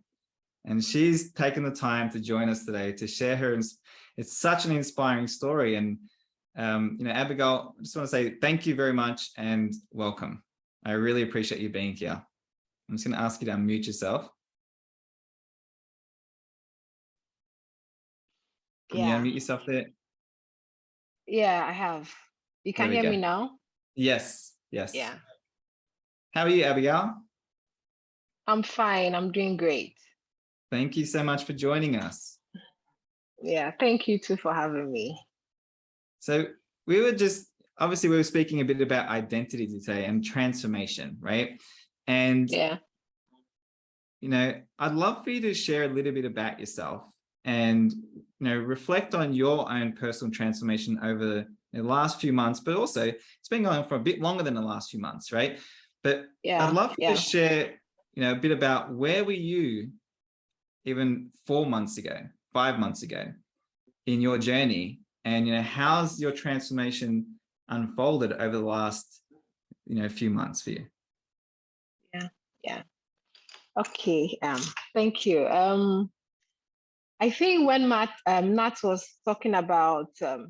And she's taken the time to join us today to share her. It's such an inspiring story. And, you know, Abigail, I just want to say thank you very much and welcome. I really appreciate you being here. I'm just going to ask you to unmute yourself. Can you unmute yourself there? Yeah, I have. You can hear me now? Yes, yes. Yeah. How are you, Abigail? I'm fine. I'm doing great. Thank you so much for joining us. Yeah, thank you too for having me. So we were speaking a bit about identity today and transformation, right? And, yeah, I'd love for you to share a little bit about yourself and, reflect on your own personal transformation over the last few months, but also it's been going on for a bit longer than the last few months, right? But I'd love for you to share, a bit about where were you even 4 months ago, 5 months ago in your journey, and how's your transformation unfolded over the last few months for you? Yeah. Okay. Thank you. I think when Nat was talking about her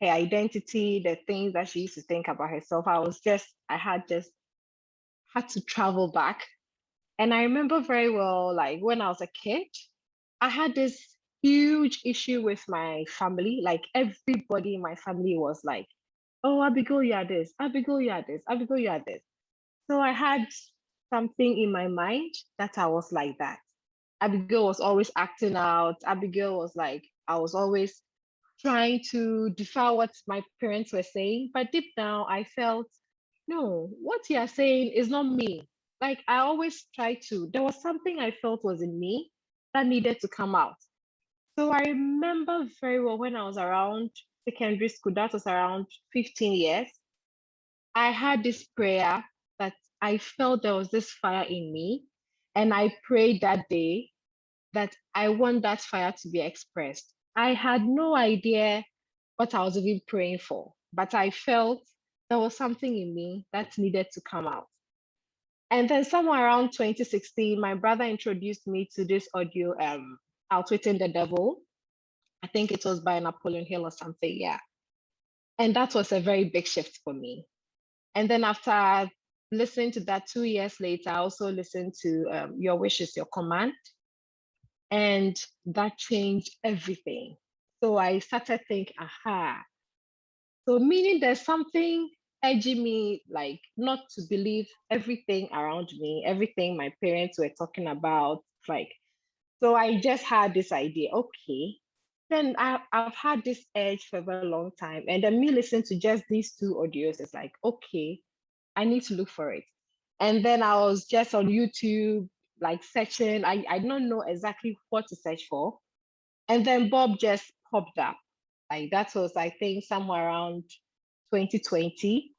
identity, the things that she used to think about herself, I had to travel back. And I remember very well, like when I was a kid, I had this huge issue with my family. Like everybody in my family was like, oh, Abigail, you are this, Abigail, you are this, Abigail, you are this. So I had something in my mind that I was like that. Abigail was always acting out. Abigail was like, I was always trying to defy what my parents were saying. But deep down, I felt, no, what you are saying is not me. Like I always try to, there was something I felt was in me that needed to come out. So I remember very well when I was around secondary school, that was around 15 years, I had this prayer that I felt there was this fire in me. And I prayed that day that I want that fire to be expressed. I had no idea what I was even praying for, but I felt there was something in me that needed to come out. And then somewhere around 2016, my brother introduced me to this audio, Outwitting the Devil. I think it was by Napoleon Hill or something, yeah. And that was a very big shift for me. And then after listening to that 2 years later, I also listened to Your Wish is Your Command. And that changed everything. So I started thinking, aha. So meaning there's something edging me, like not to believe everything around me, everything my parents were talking about. Like, so I just had this idea, okay, then I've had this edge for a very long time. And then me listening to just these two audios, it's like, okay, I need to look for it. And then I was just on YouTube, like searching. I don't know exactly what to search for. And then Bob just popped up. Like that was, I think, somewhere around 2020.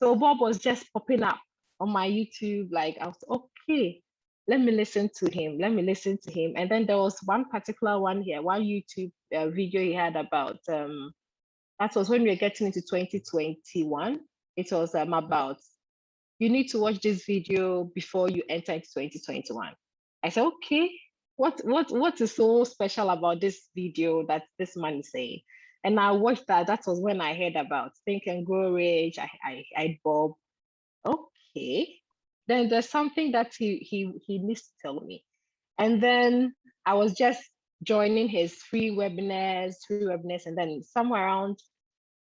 So Bob was just popping up on my YouTube. Like I was, okay, let me listen to him. Let me listen to him. And then there was one particular one here, one YouTube video he had about, that was when we were getting into 2021. It was about, you need to watch this video before you enter into 2021. I said, okay, what is so special about this video that this man is saying? And I watched that. That was when I heard about Think and Grow Rich. I Bob. Okay. Then there's something that he needs to tell me. And then I was just joining his free webinars, and then somewhere around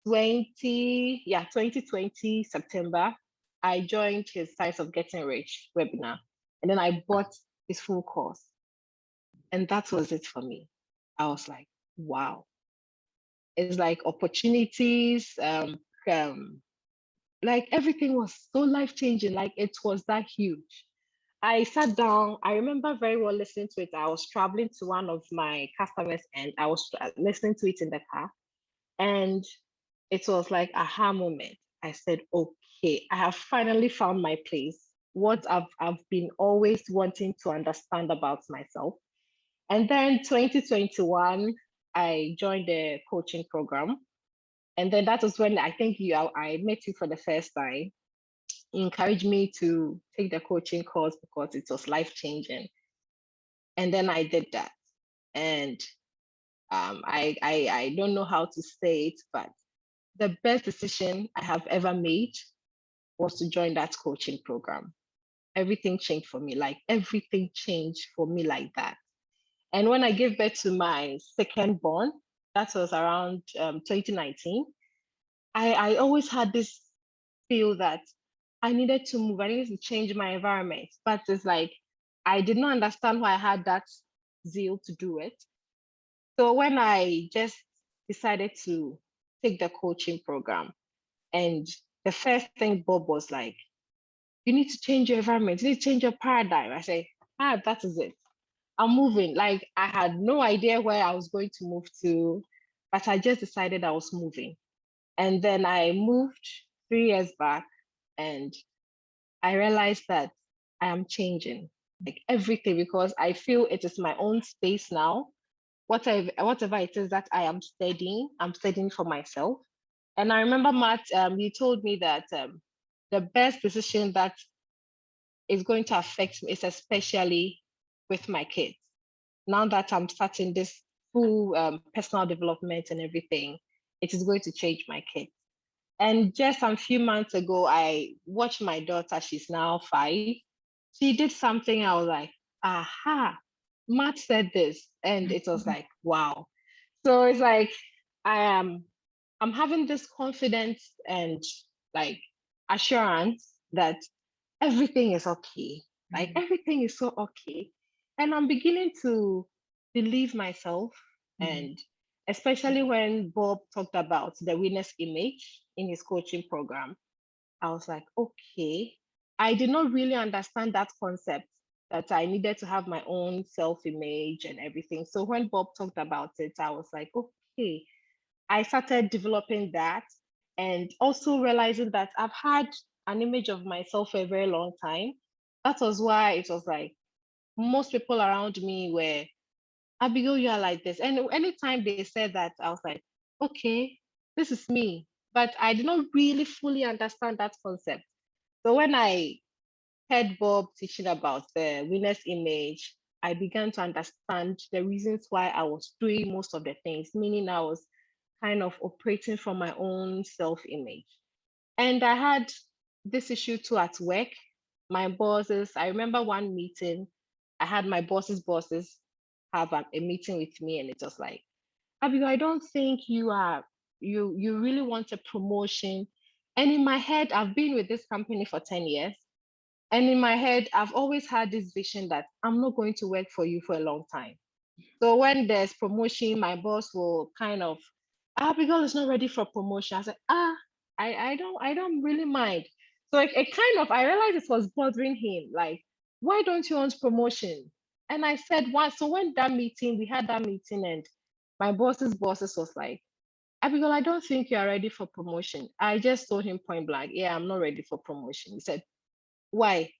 2020 September, I joined his Science of Getting Rich webinar. And then I bought his full course. And that was it for me. I was like, wow. It's like opportunities, like everything was so life-changing. Like it was that huge. I sat down. I remember very well listening to it. I was traveling to one of my customers and I was listening to it in the car. And it was like aha moment. I said, okay, I have finally found my place. What I've been always wanting to understand about myself. And then 2021, I joined the coaching program. And then that was when I think I met you for the first time. You encouraged me to take the coaching course because it was life-changing. And then I did that. And I don't know how to say it, but the best decision I have ever made. was to join that coaching program. Everything changed for me. Like everything changed for me like that. And when I gave birth to my second born, that was around 2019, I always had this feel that I needed to move. I needed to change my environment. But it's like, I did not understand why I had that zeal to do it. So when I just decided to take the coaching program, and the first thing Bob was like, you need to change your environment, you need to change your paradigm. I say, that is it. I'm moving. Like I had no idea where I was going to move to, but I just decided I was moving. And then I moved 3 years back, and I realized that I am changing, like everything, because I feel it is my own space now. Whatever it is that I am studying, I'm studying for myself. And I remember, Matt, you told me that the best decision that is going to affect me is especially with my kids. Now that I'm starting this full personal development and everything, it is going to change my kids. And just a few months ago, I watched my daughter, she's now 5. She did something, I was like, aha, Matt said this. And it was like, wow. So it's like, I'm having this confidence and like assurance that everything is okay. Like everything is so okay. And I'm beginning to believe myself. And especially when Bob talked about the witness image in his coaching program, I was like, okay. I did not really understand that concept, that I needed to have my own self-image and everything. So when Bob talked about it, I was like, okay. I started developing that, and also realizing that I've had an image of myself for a very long time. That was why it was like most people around me were, Abigail, you are like this. And anytime they said that, I was like, okay, this is me. But I did not really fully understand that concept. So when I heard Bob teaching about the winner's image, I began to understand the reasons why I was doing most of the things, meaning I was kind of operating from my own self-image. And I had this issue too at work. My bosses, I remember one meeting, I had my bosses have a meeting with me, and it was like, Abigail, I don't think you really want a promotion. And in my head, I've been with this company for 10 years. And in my head, I've always had this vision that I'm not going to work for you for a long time. So when there's promotion, my boss will kind of, Abigail is not ready for promotion. I said, I don't really mind. So it kind of, I realized it was bothering him. Like, why don't you want promotion? And I said, why? So when we had that meeting, and my bosses was like, Abigail, I don't think you are ready for promotion. I just told him point blank, yeah, I'm not ready for promotion. He said, why?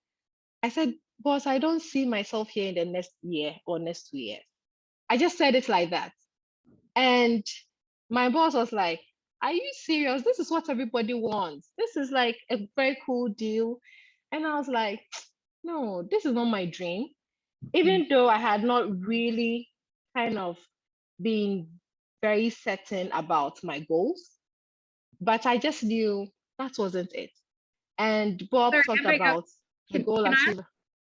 I said, boss, I don't see myself here in the next year or next 2 years. I just said it like that. And my boss was like, are you serious? This is what everybody wants. This is like a very cool deal. And I was like, no, this is not my dream. Even though I had not really kind of been very certain about my goals, but I just knew that wasn't it. And Bob So, talked Abigail, about the goal achiever.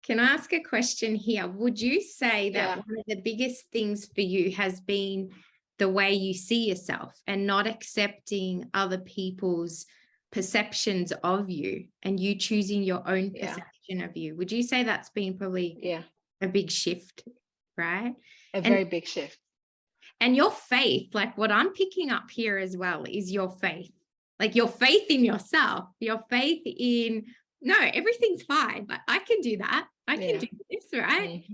Can I ask a question here? Would you say that Yeah. one of the biggest things for you has been the way you see yourself and not accepting other people's perceptions of you, and you choosing your own perception of you? Would you say that's been probably a big shift, right? Very big shift. And your faith, like what I'm picking up here as well, is your faith. Like your faith in yourself, your faith in, no, everything's fine. I can do that. I can do this, right? Mm-hmm.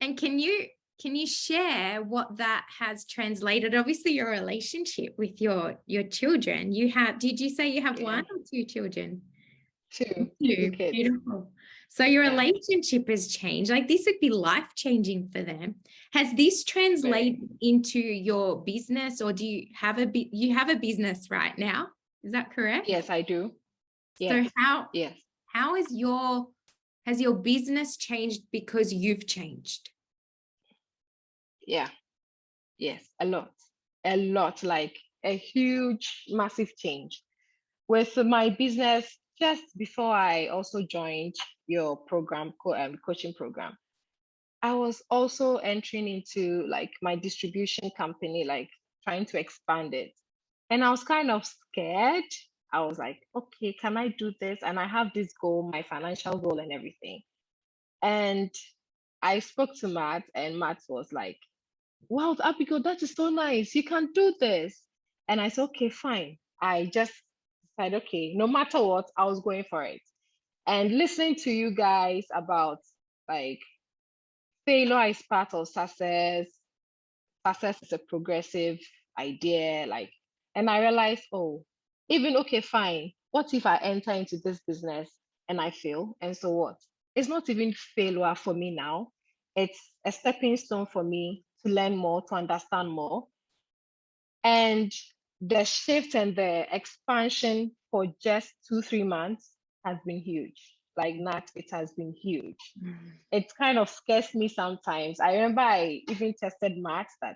And can you share what that has translated? Obviously, your relationship with your children. Did you say you have 1 or 2 children? Two kids. Beautiful. So your relationship has changed. Like this would be life-changing for them. Has this translated into your business, or do you have a business right now? Is that correct? Yes, I do. So how has your business changed because you've changed? Yeah. Yes, a lot, like a huge, massive change. With my business, just before I also joined your program, coaching program, I was also entering into like my distribution company, like trying to expand it. And I was kind of scared. I was like, okay, can I do this? And I have this goal, my financial goal and everything. And I spoke to Matt, and Matt was like, wow, Abigail, that is so nice. You can do this. And I said, okay, fine. I just said, okay, no matter what, I was going for it. And listening to you guys about like failure is part of success, success is a progressive idea, like, and I realized, oh, even okay, fine. What if I enter into this business and I fail? And so what? It's not even failure for me now. It's a stepping stone for me to learn more, to understand more. And the shift and the expansion for just 2-3 months has been huge. Like Nat, it has been huge. It kind of scares me sometimes. I remember I even tested Matt that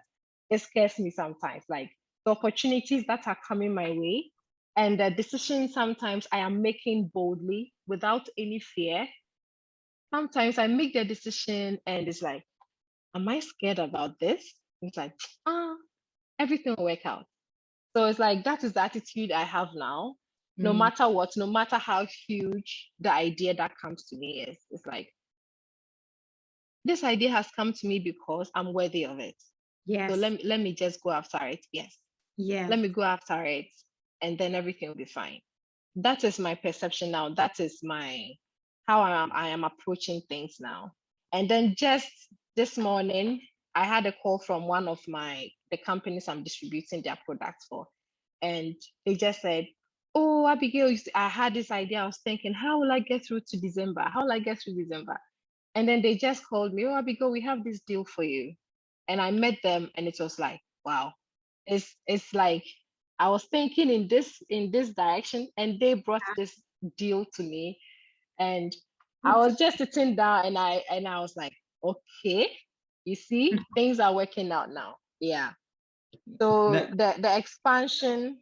it scares me sometimes, like the opportunities that are coming my way and the decisions sometimes I am making boldly without any fear. Sometimes I make the decision and it's like, am I scared about this? It's like, everything will work out. So it's like, that is the attitude I have now. No matter what, no matter how huge the idea that comes to me is, it's like, this idea has come to me because I'm worthy of it. Yes. So let me just go after it. Yes. Yeah. Let me go after it, and then everything will be fine. That is my perception now. That is my how I am approaching things now. And then just this morning, I had a call from one of the companies I'm distributing their products for, and they just said, "Oh, Abigail, I had this idea. I was thinking, how will I get through to December? How will I get through December?" And then they just called me, "Oh, Abigail, we have this deal for you." And I met them, and it was like, wow, it's like I was thinking in this direction, and they brought this deal to me, and I was just sitting down, and I was like, okay, you see, things are working out now. Yeah. So the expansion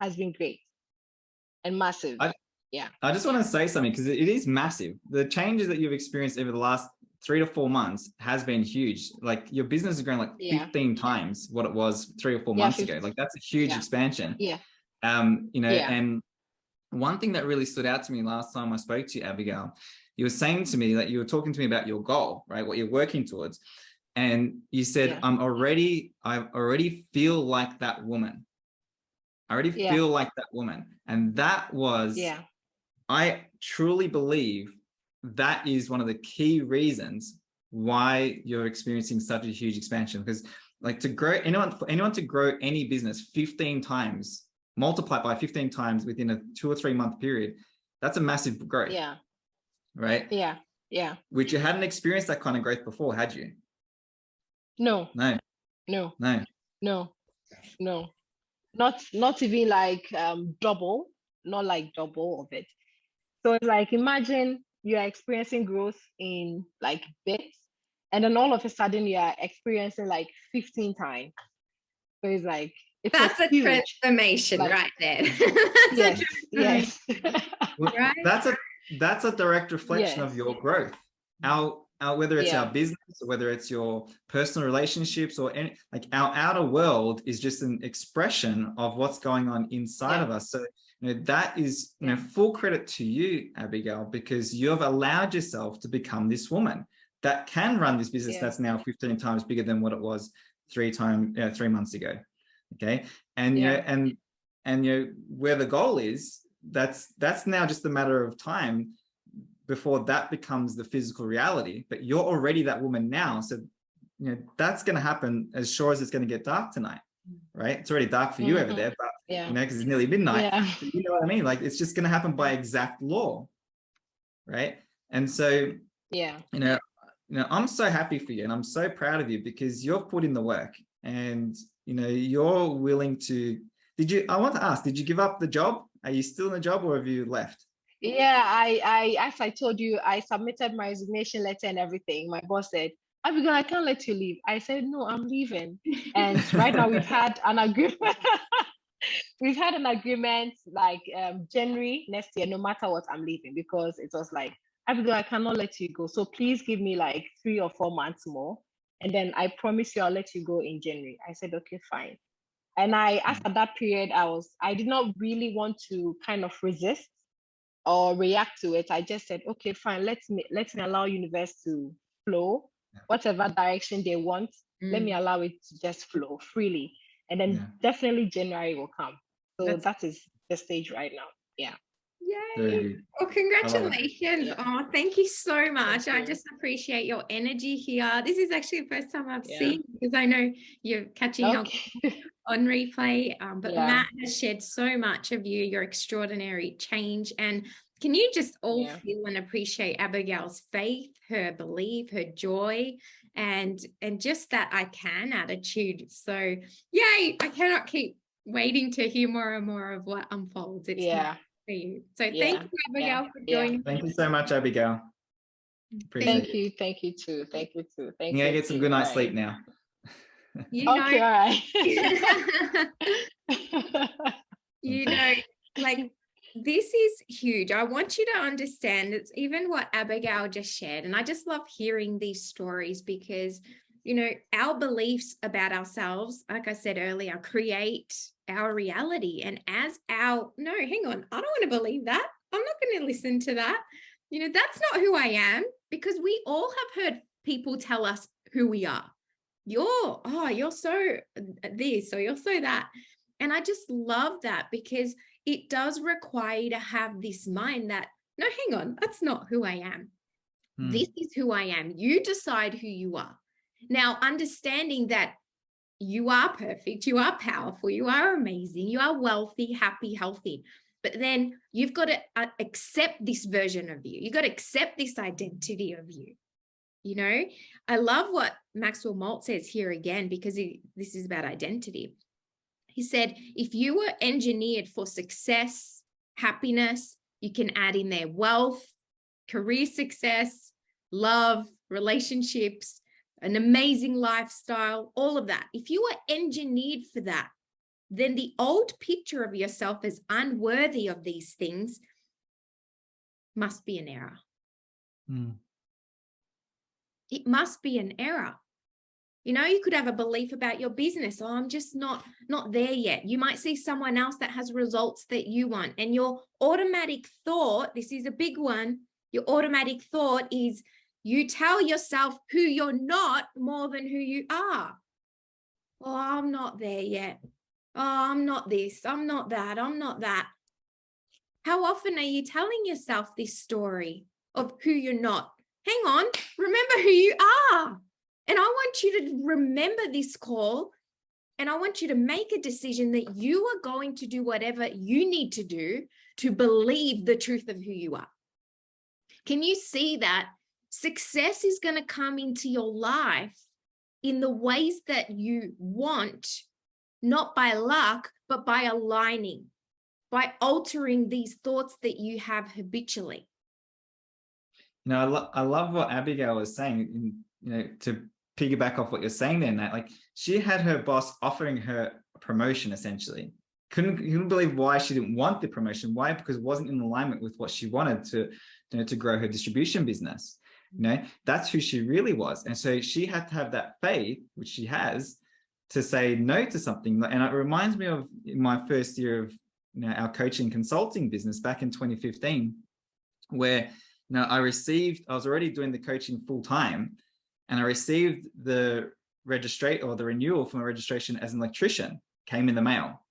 has been great and massive. I just want to say something because it is massive. The changes that you've experienced over the last 3 to 4 months has been huge. Like your business has grown like 15 times what it was 3 or 4 months ago. Like that's a huge expansion. Yeah. And one thing that really stood out to me last time I spoke to you, Abigail, you were saying to me that you were talking to me about your goal, right? What you're working towards. And you said, I already feel like that woman. I already feel like that woman. And that was, I truly believe that is one of the key reasons why you're experiencing such a huge expansion. Because like to grow, for anyone to grow any business 15 times, multiply by 15 times within a 2 or 3 month period, that's a massive growth. Yeah. Right? Yeah. Which you hadn't experienced that kind of growth before, had you? No. Not even like double, not like double of it. So it's like, imagine you are experiencing growth in like bits, and then all of a sudden you are experiencing like 15 times. So it's like, that's a transformation, like, right there. Yes. Right? That's a direct reflection of your growth. Whether it's our business or whether it's your personal relationships or any, like our outer world is just an expression of what's going on inside of us. So that is full credit to you, Abigail, because you've allowed yourself to become this woman that can run this business that's now 15 times bigger than what it was 3 months ago. Okay. And where the goal is, that's now just a matter of time before that becomes the physical reality. But you're already that woman now. So, that's going to happen as sure as it's going to get dark tonight, right? It's already dark for you over there, but because it's nearly midnight. You know what I mean? Like it's just going to happen by exact law, right? And so, I'm so happy for you, and I'm so proud of you because you've put in the work, and you're willing to. I want to ask, did you give up the job? Are you still in the job, or have you left? Yeah, I as I told you, I submitted my resignation letter and everything. My boss said, Abigail, I can't let you leave. I said, no, I'm leaving. And right now we've had an agreement. we've had an agreement like January next year, no matter what, I'm leaving, because it was like, Abigail, I cannot let you go. So please give me like 3 or 4 months more. And then I promise you I'll let you go in January. I said, okay, fine. And after that period, I did not really want to kind of resist or react to it. I just said, okay, fine, let me allow universe to flow, whatever direction they want. Let me allow it to just flow freely. And then definitely January will come. So that is the stage right now. Yeah. Yay. Well, congratulations. Oh, thank you so much. I just appreciate your energy here. This is actually the first time I've seen, because I know you're catching up on replay, but Matt has shared so much of you, your extraordinary change. And can you just all feel and appreciate Abigail's faith, her belief, her joy, and just that I can attitude. So yay, I cannot keep waiting to hear more and more of what unfolds. It's for you. So thank you, Abigail, for joining. Thank you so much, Abigail. Thank you too. Thank you too. Thank you. Get some good night's sleep now. Okay, all right. You know, like, this is huge. I want you to understand it's even what Abigail just shared. And I just love hearing these stories because, you know, our beliefs about ourselves, like I said earlier, create our reality. And no, hang on, I don't want to believe that. I'm not going to listen to that. You know, that's not who I am, because we all have heard people tell us who we are. You're so this, or you're so that. And I just love that, because it does require you to have this mind that, no, hang on, that's not who I am. This is who I am. You decide who you are. Now, understanding that you are perfect, you are powerful, you are amazing, you are wealthy, happy, healthy. But then you've got to accept this version of you. You've got to accept this identity of you. You know, I love what Maxwell Maltz says here again, because this is about identity. He said, if you were engineered for success, happiness, you can add in there wealth, career success, love, relationships, an amazing lifestyle, all of that. If you were engineered for that, then the old picture of yourself as unworthy of these things must be an error. It must be an error. You know, you could have a belief about your business. Oh, I'm just not there yet. You might see someone else that has results that you want. And your automatic thought, this is a big one, your automatic thought is you tell yourself who you're not more than who you are. Oh, I'm not there yet. Oh, I'm not this. I'm not that. I'm not that. How often are you telling yourself this story of who you're not? Hang on, remember who you are. And I want you to remember this call, and I want you to make a decision that you are going to do whatever you need to do to believe the truth of who you are. Can you see that success is going to come into your life in the ways that you want, not by luck, but by aligning, by altering these thoughts that you have habitually? You know, I love what Abigail was saying, you know, to piggyback off what you're saying there, Nat. Like, she had her boss offering her a promotion, essentially. Couldn't believe why she didn't want the promotion. Why? Because it wasn't in alignment with what she wanted to, you know, to grow her distribution business. You know, that's who she really was. And so she had to have that faith, which she has, to say no to something. And it reminds me of my first year of, you know, our coaching consulting business back in 2015, where, you know, I was already doing the coaching full time, and I received the renewal for my registration as an electrician, came in the mail,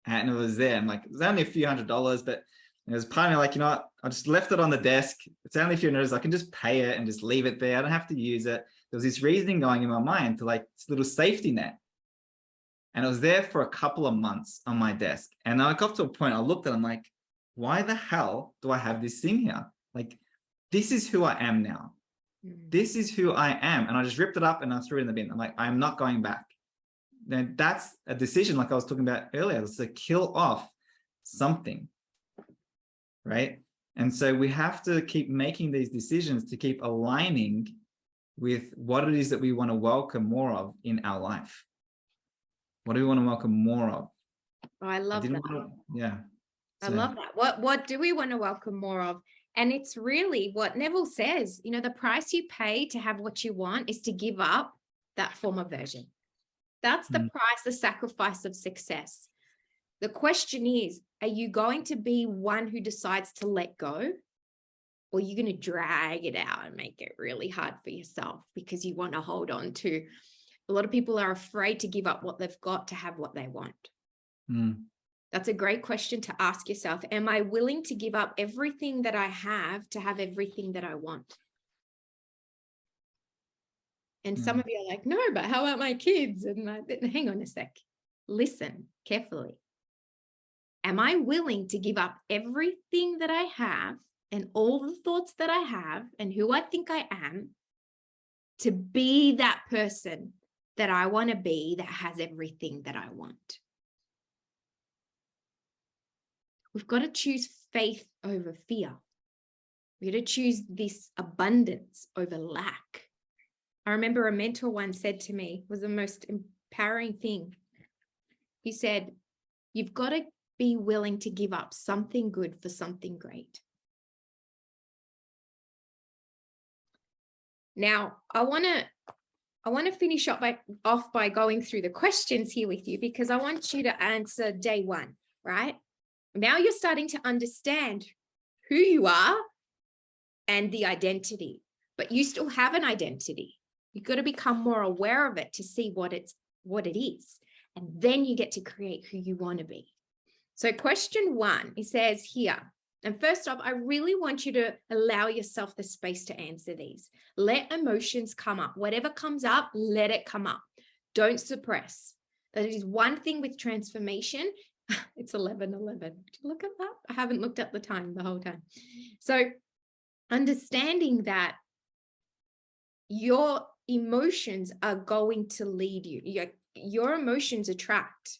and it was there. I'm like, it was only a few $100s, but it was part of me like, you know what, I just left it on the desk. It's only a few $100s. I can just pay it and just leave it there. I don't have to use it. There was this reasoning going in my mind to like this little safety net. And it was there for a couple of months on my desk. And I got to a point, I looked at it, I'm like, why the hell do I have this thing here? Like, this is who I am now. This is who I am. And I just ripped it up and I threw it in the bin. I'm like, I'm not going back. Then that's a decision, like I was talking about earlier, it's to kill off something, right? And so we have to keep making these decisions to keep aligning with what it is that we want to welcome more of in our life. What do we want to welcome more of? Oh, I I love didn't that. want to, yeah. I So, love that. What do we want to welcome more of? And it's really what Neville says, you know, the price you pay to have what you want is to give up that form of version. That's the price, the sacrifice of success. The question is, are you going to be one who decides to let go? Or are you going to drag it out and make it really hard for yourself because you want to hold on to? A lot of people are afraid to give up what they've got to have what they want. That's a great question to ask yourself. Am I willing to give up everything that I have to have everything that I want? And some of you are like, no, but how about my kids? And hang on a sec. Listen carefully. Am I willing to give up everything that I have and all the thoughts that I have and who I think I am to be that person that I want to be that has everything that I want? We've got to choose faith over fear. We've got to choose this abundance over lack. I remember a mentor once said to me, was the most empowering thing. He said, you've got to be willing to give up something good for something great. Now, I want to finish off by going through the questions here with you, because I want you to answer day one, right? Now you're starting to understand who you are and the identity, but you still have an identity. You've got to become more aware of it to see what it is. And then you get to create who you want to be. So question one, it says here, and first off, I really want you to allow yourself the space to answer these. Let emotions come up. Whatever comes up, let it come up. Don't suppress. That is one thing with transformation. It's 11:11. Did you look at that? I haven't looked at the time the whole time. So understanding that your emotions are going to lead you. Your emotions attract.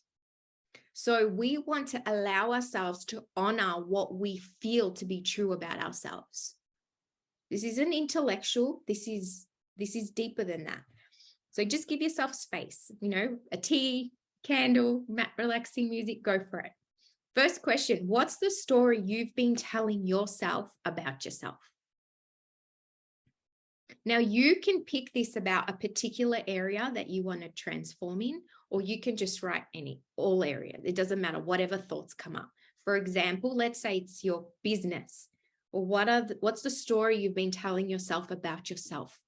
So we want to allow ourselves to honor what we feel to be true about ourselves. This isn't intellectual. This is deeper than that. So just give yourself space, a tea, candle, mat relaxing music, go for it. First question, what's the story you've been telling yourself about yourself? Now you can pick this about a particular area that you want to transform in, or you can just write all areas. It doesn't matter, whatever thoughts come up. For example, let's say it's your business, or what's the story you've been telling yourself about yourself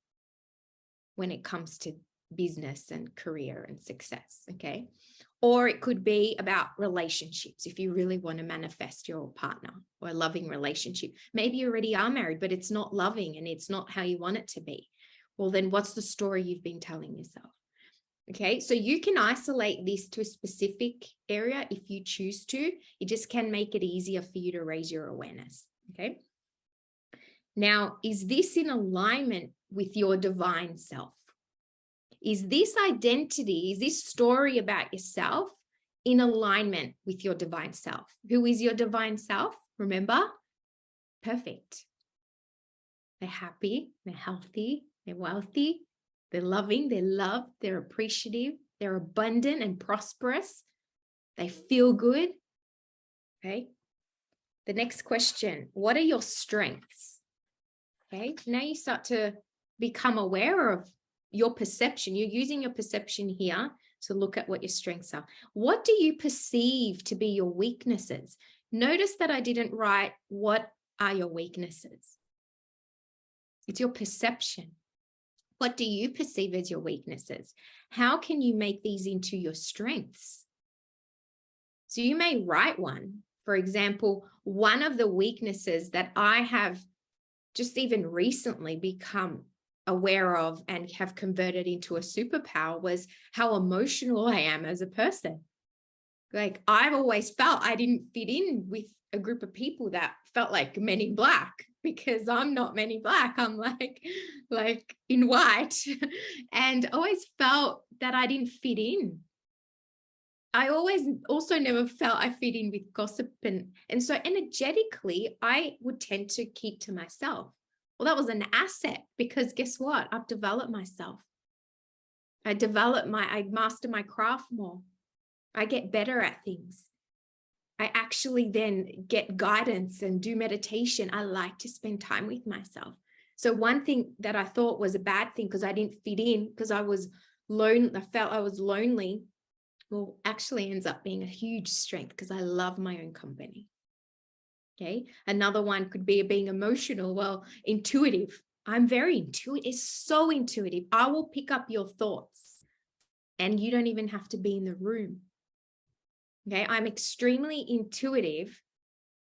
when it comes to business and career and success, okay? Or it could be about relationships. If you really want to manifest your partner or a loving relationship, maybe you already are married, but it's not loving and it's not how you want it to be. Well, then what's the story you've been telling yourself? Okay, so you can isolate this to a specific area if you choose to. It just can make it easier for you to raise your awareness, okay? Now, is this in alignment with your divine self? Is this identity, is this story about yourself in alignment with your divine self? Who is your divine self? Remember, perfect. They're happy, they're healthy, they're wealthy, they're loving, they're loved, they're appreciative, they're abundant and prosperous. They feel good. Okay. The next question, what are your strengths? Okay. Now you start to become aware of your perception. You're using your perception here to look at what your strengths are. What do you perceive to be your weaknesses? Notice that I didn't write what are your weaknesses. It's your perception. What do you perceive as your weaknesses? How can you make these into your strengths? So you may write one. For example, one of the weaknesses that I have just even recently become aware of and have converted into a superpower was how emotional I am as a person. Like I've always felt I didn't fit in with a group of people that felt like Men in Black, because I'm not Men in Black. I'm like in white, and always felt that I didn't fit in. I always also never felt I fit in with gossip, and so energetically I would tend to keep to myself. Well, that was an asset, because guess what? I've developed myself. I master my craft more. I get better at things. I actually then get guidance and do meditation. I like to spend time with myself. So one thing that I thought was a bad thing because I didn't fit in, because I was lonely, I felt I was lonely, well, actually ends up being a huge strength because I love my own company. Okay. Another one could be being emotional. Well, intuitive. I'm very intuitive. It's so intuitive. I will pick up your thoughts and you don't even have to be in the room. Okay. I'm extremely intuitive,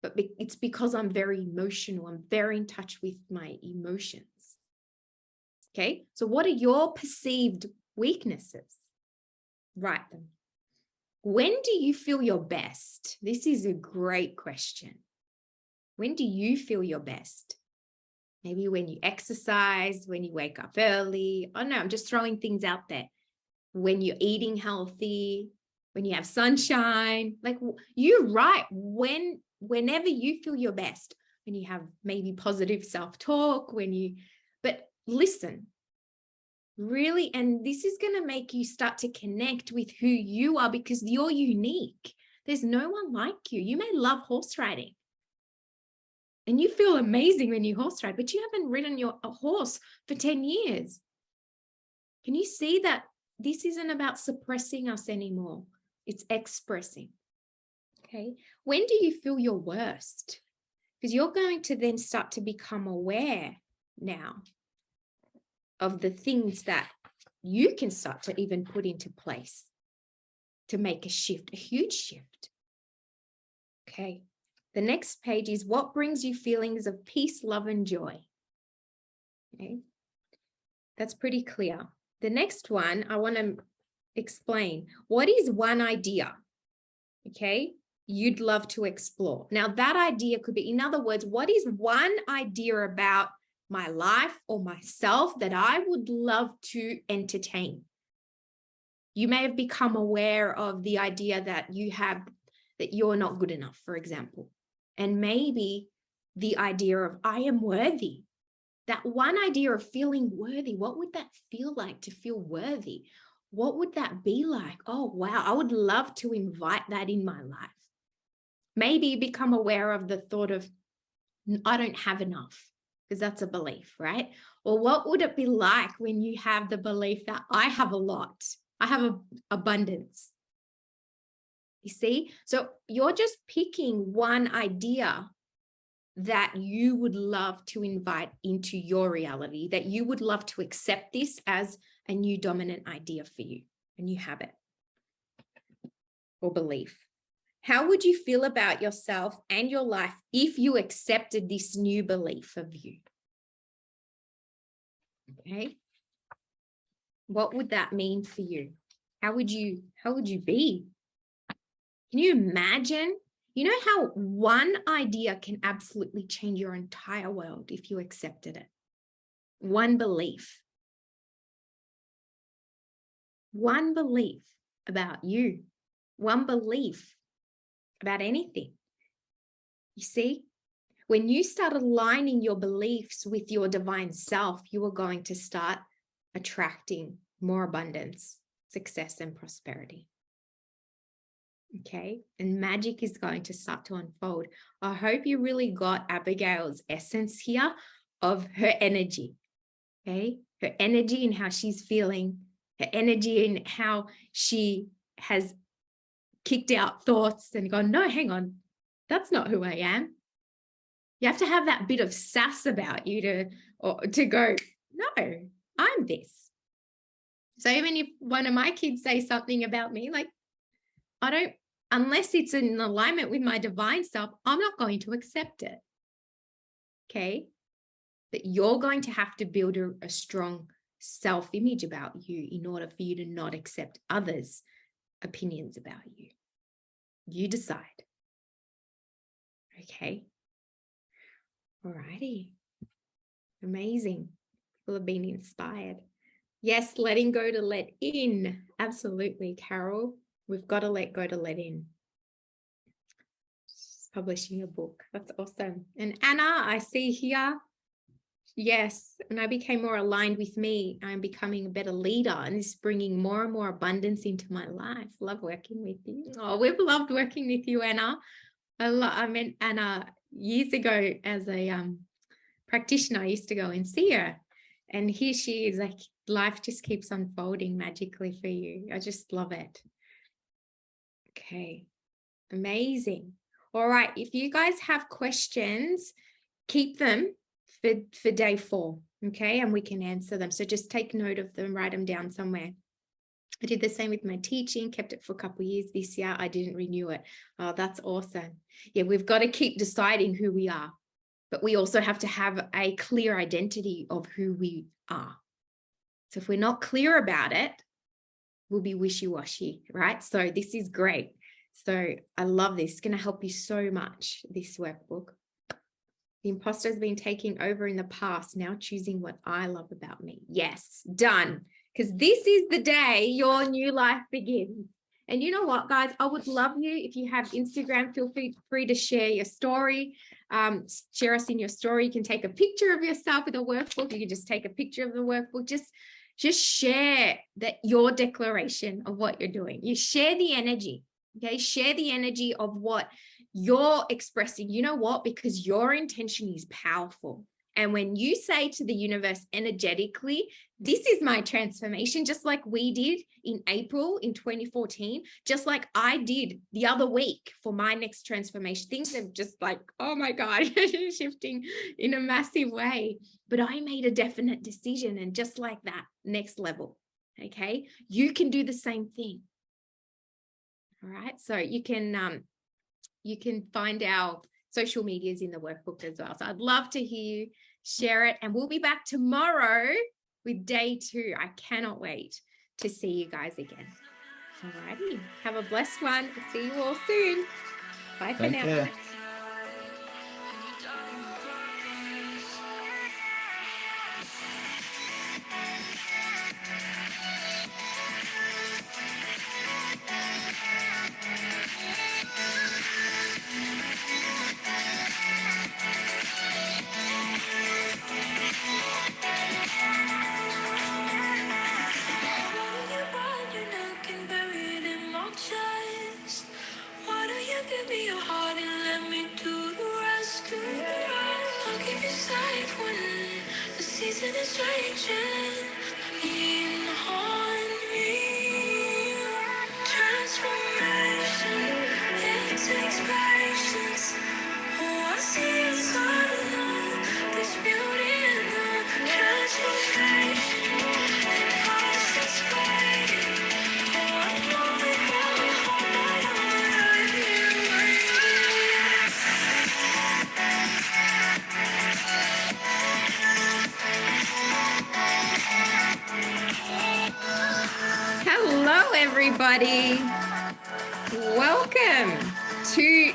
but it's because I'm very emotional. I'm very in touch with my emotions. Okay. So what are your perceived weaknesses? Write them. When do you feel your best? This is a great question. When do you feel your best? Maybe when you exercise, when you wake up early. Oh no, I'm just throwing things out there. When you're eating healthy, when you have sunshine, like you write whenever you feel your best, when you have maybe positive self-talk, but listen, really, and this is going to make you start to connect with who you are because you're unique. There's no one like you. You may love horse riding. And you feel amazing when you horse ride, but you haven't ridden a horse for 10 years. Can you see that this isn't about suppressing us anymore? It's expressing. Okay. When do you feel your worst? Because you're going to then start to become aware now of the things that you can start to even put into place to make a shift, a huge shift. Okay. The next page is what brings you feelings of peace, love, and joy. Okay. That's pretty clear. The next one, I want to explain. What is one idea? Okay. You'd love to explore. Now that idea could be, in other words, what is one idea about my life or myself that I would love to entertain? You may have become aware of the idea that you're not good enough, for example. And maybe the idea of I am worthy, that one idea of feeling worthy. What would that feel like to feel worthy? What would that be like? Oh, wow. I would love to invite that in my life. Maybe you become aware of the thought of I don't have enough, because that's a belief, right? Or what would it be like when you have the belief that I have a lot, I have abundance? You see? So you're just picking one idea that you would love to invite into your reality, that you would love to accept this as a new dominant idea for you, a new habit or belief. How would you feel about yourself and your life if you accepted this new belief of you? Okay. What would that mean for you? How would you be? Can you imagine? You know how one idea can absolutely change your entire world if you accepted it? One belief. One belief about you. One belief about anything. You see? When you start aligning your beliefs with your divine self, you are going to start attracting more abundance, success, and prosperity. Okay, and magic is going to start to unfold. I hope you really got Abigail's essence here of her energy. Okay, her energy and how she's feeling, her energy and how she has kicked out thoughts and gone, no, hang on, that's not who I am. You have to have that bit of sass about you to go, no, I'm this. So even if one of my kids say something about me, like, unless it's in alignment with my divine self, I'm not going to accept it. Okay. But you're going to have to build a strong self-image about you in order for you to not accept others' opinions about you. You decide. Okay. All righty. Amazing. People have been inspired. Yes, letting go to let in. Absolutely, Carol. We've got to let go to let in. She's publishing a book. That's awesome. And Anna, I see here, Yes. And I became more aligned with me. I'm becoming a better leader, and it's bringing more and more abundance into my life. Love working with you. Oh, we've loved working with you, Anna. I met Anna years ago as a practitioner. I used to go and see her, and here she is. Like, life just keeps unfolding magically for you. I just love it. Okay, amazing. All right, if you guys have questions, keep them for day 4, okay? And we can answer them. So just take note of them, write them down somewhere. I did the same with my teaching, kept it for a couple of years. This year, I didn't renew it. Oh, that's awesome. Yeah, we've got to keep deciding who we are, but we also have to have a clear identity of who we are. So if we're not clear about it, we'll be wishy-washy, right? So this is great. So I love this. It's going to help you so much, this workbook. The imposter has been taking over in the past, now choosing what I love about me. Yes, done. Because this is the day your new life begins. And you know what, guys? I would love you, if you have Instagram, feel free to share your story. Share us in your story. You can take a picture of yourself with a workbook. You can just take a picture of the workbook. Just share that your declaration of what you're doing. You share the energy, okay? Share the energy of what you're expressing. You know what? Because your intention is powerful. And when you say to the universe energetically, this is my transformation, just like we did in April in 2014, just like I did the other week for my next transformation, things are just like, oh my God, shifting in a massive way. But I made a definite decision, and just like that, next level, okay? You can do the same thing. All right, so you can find our social medias in the workbook as well. So I'd love to hear you share it, and we'll be back tomorrow with day 2. I cannot wait to see you guys again. All righty, have a blessed one. See you all soon. Bye for now. Care. Season is changing in on me. Transformation, it takes patience. Oh, I see it's hard to know this beauty in the transformation. The process waiting. Oh, I know it while we hold on right here. Hello, everybody. Welcome to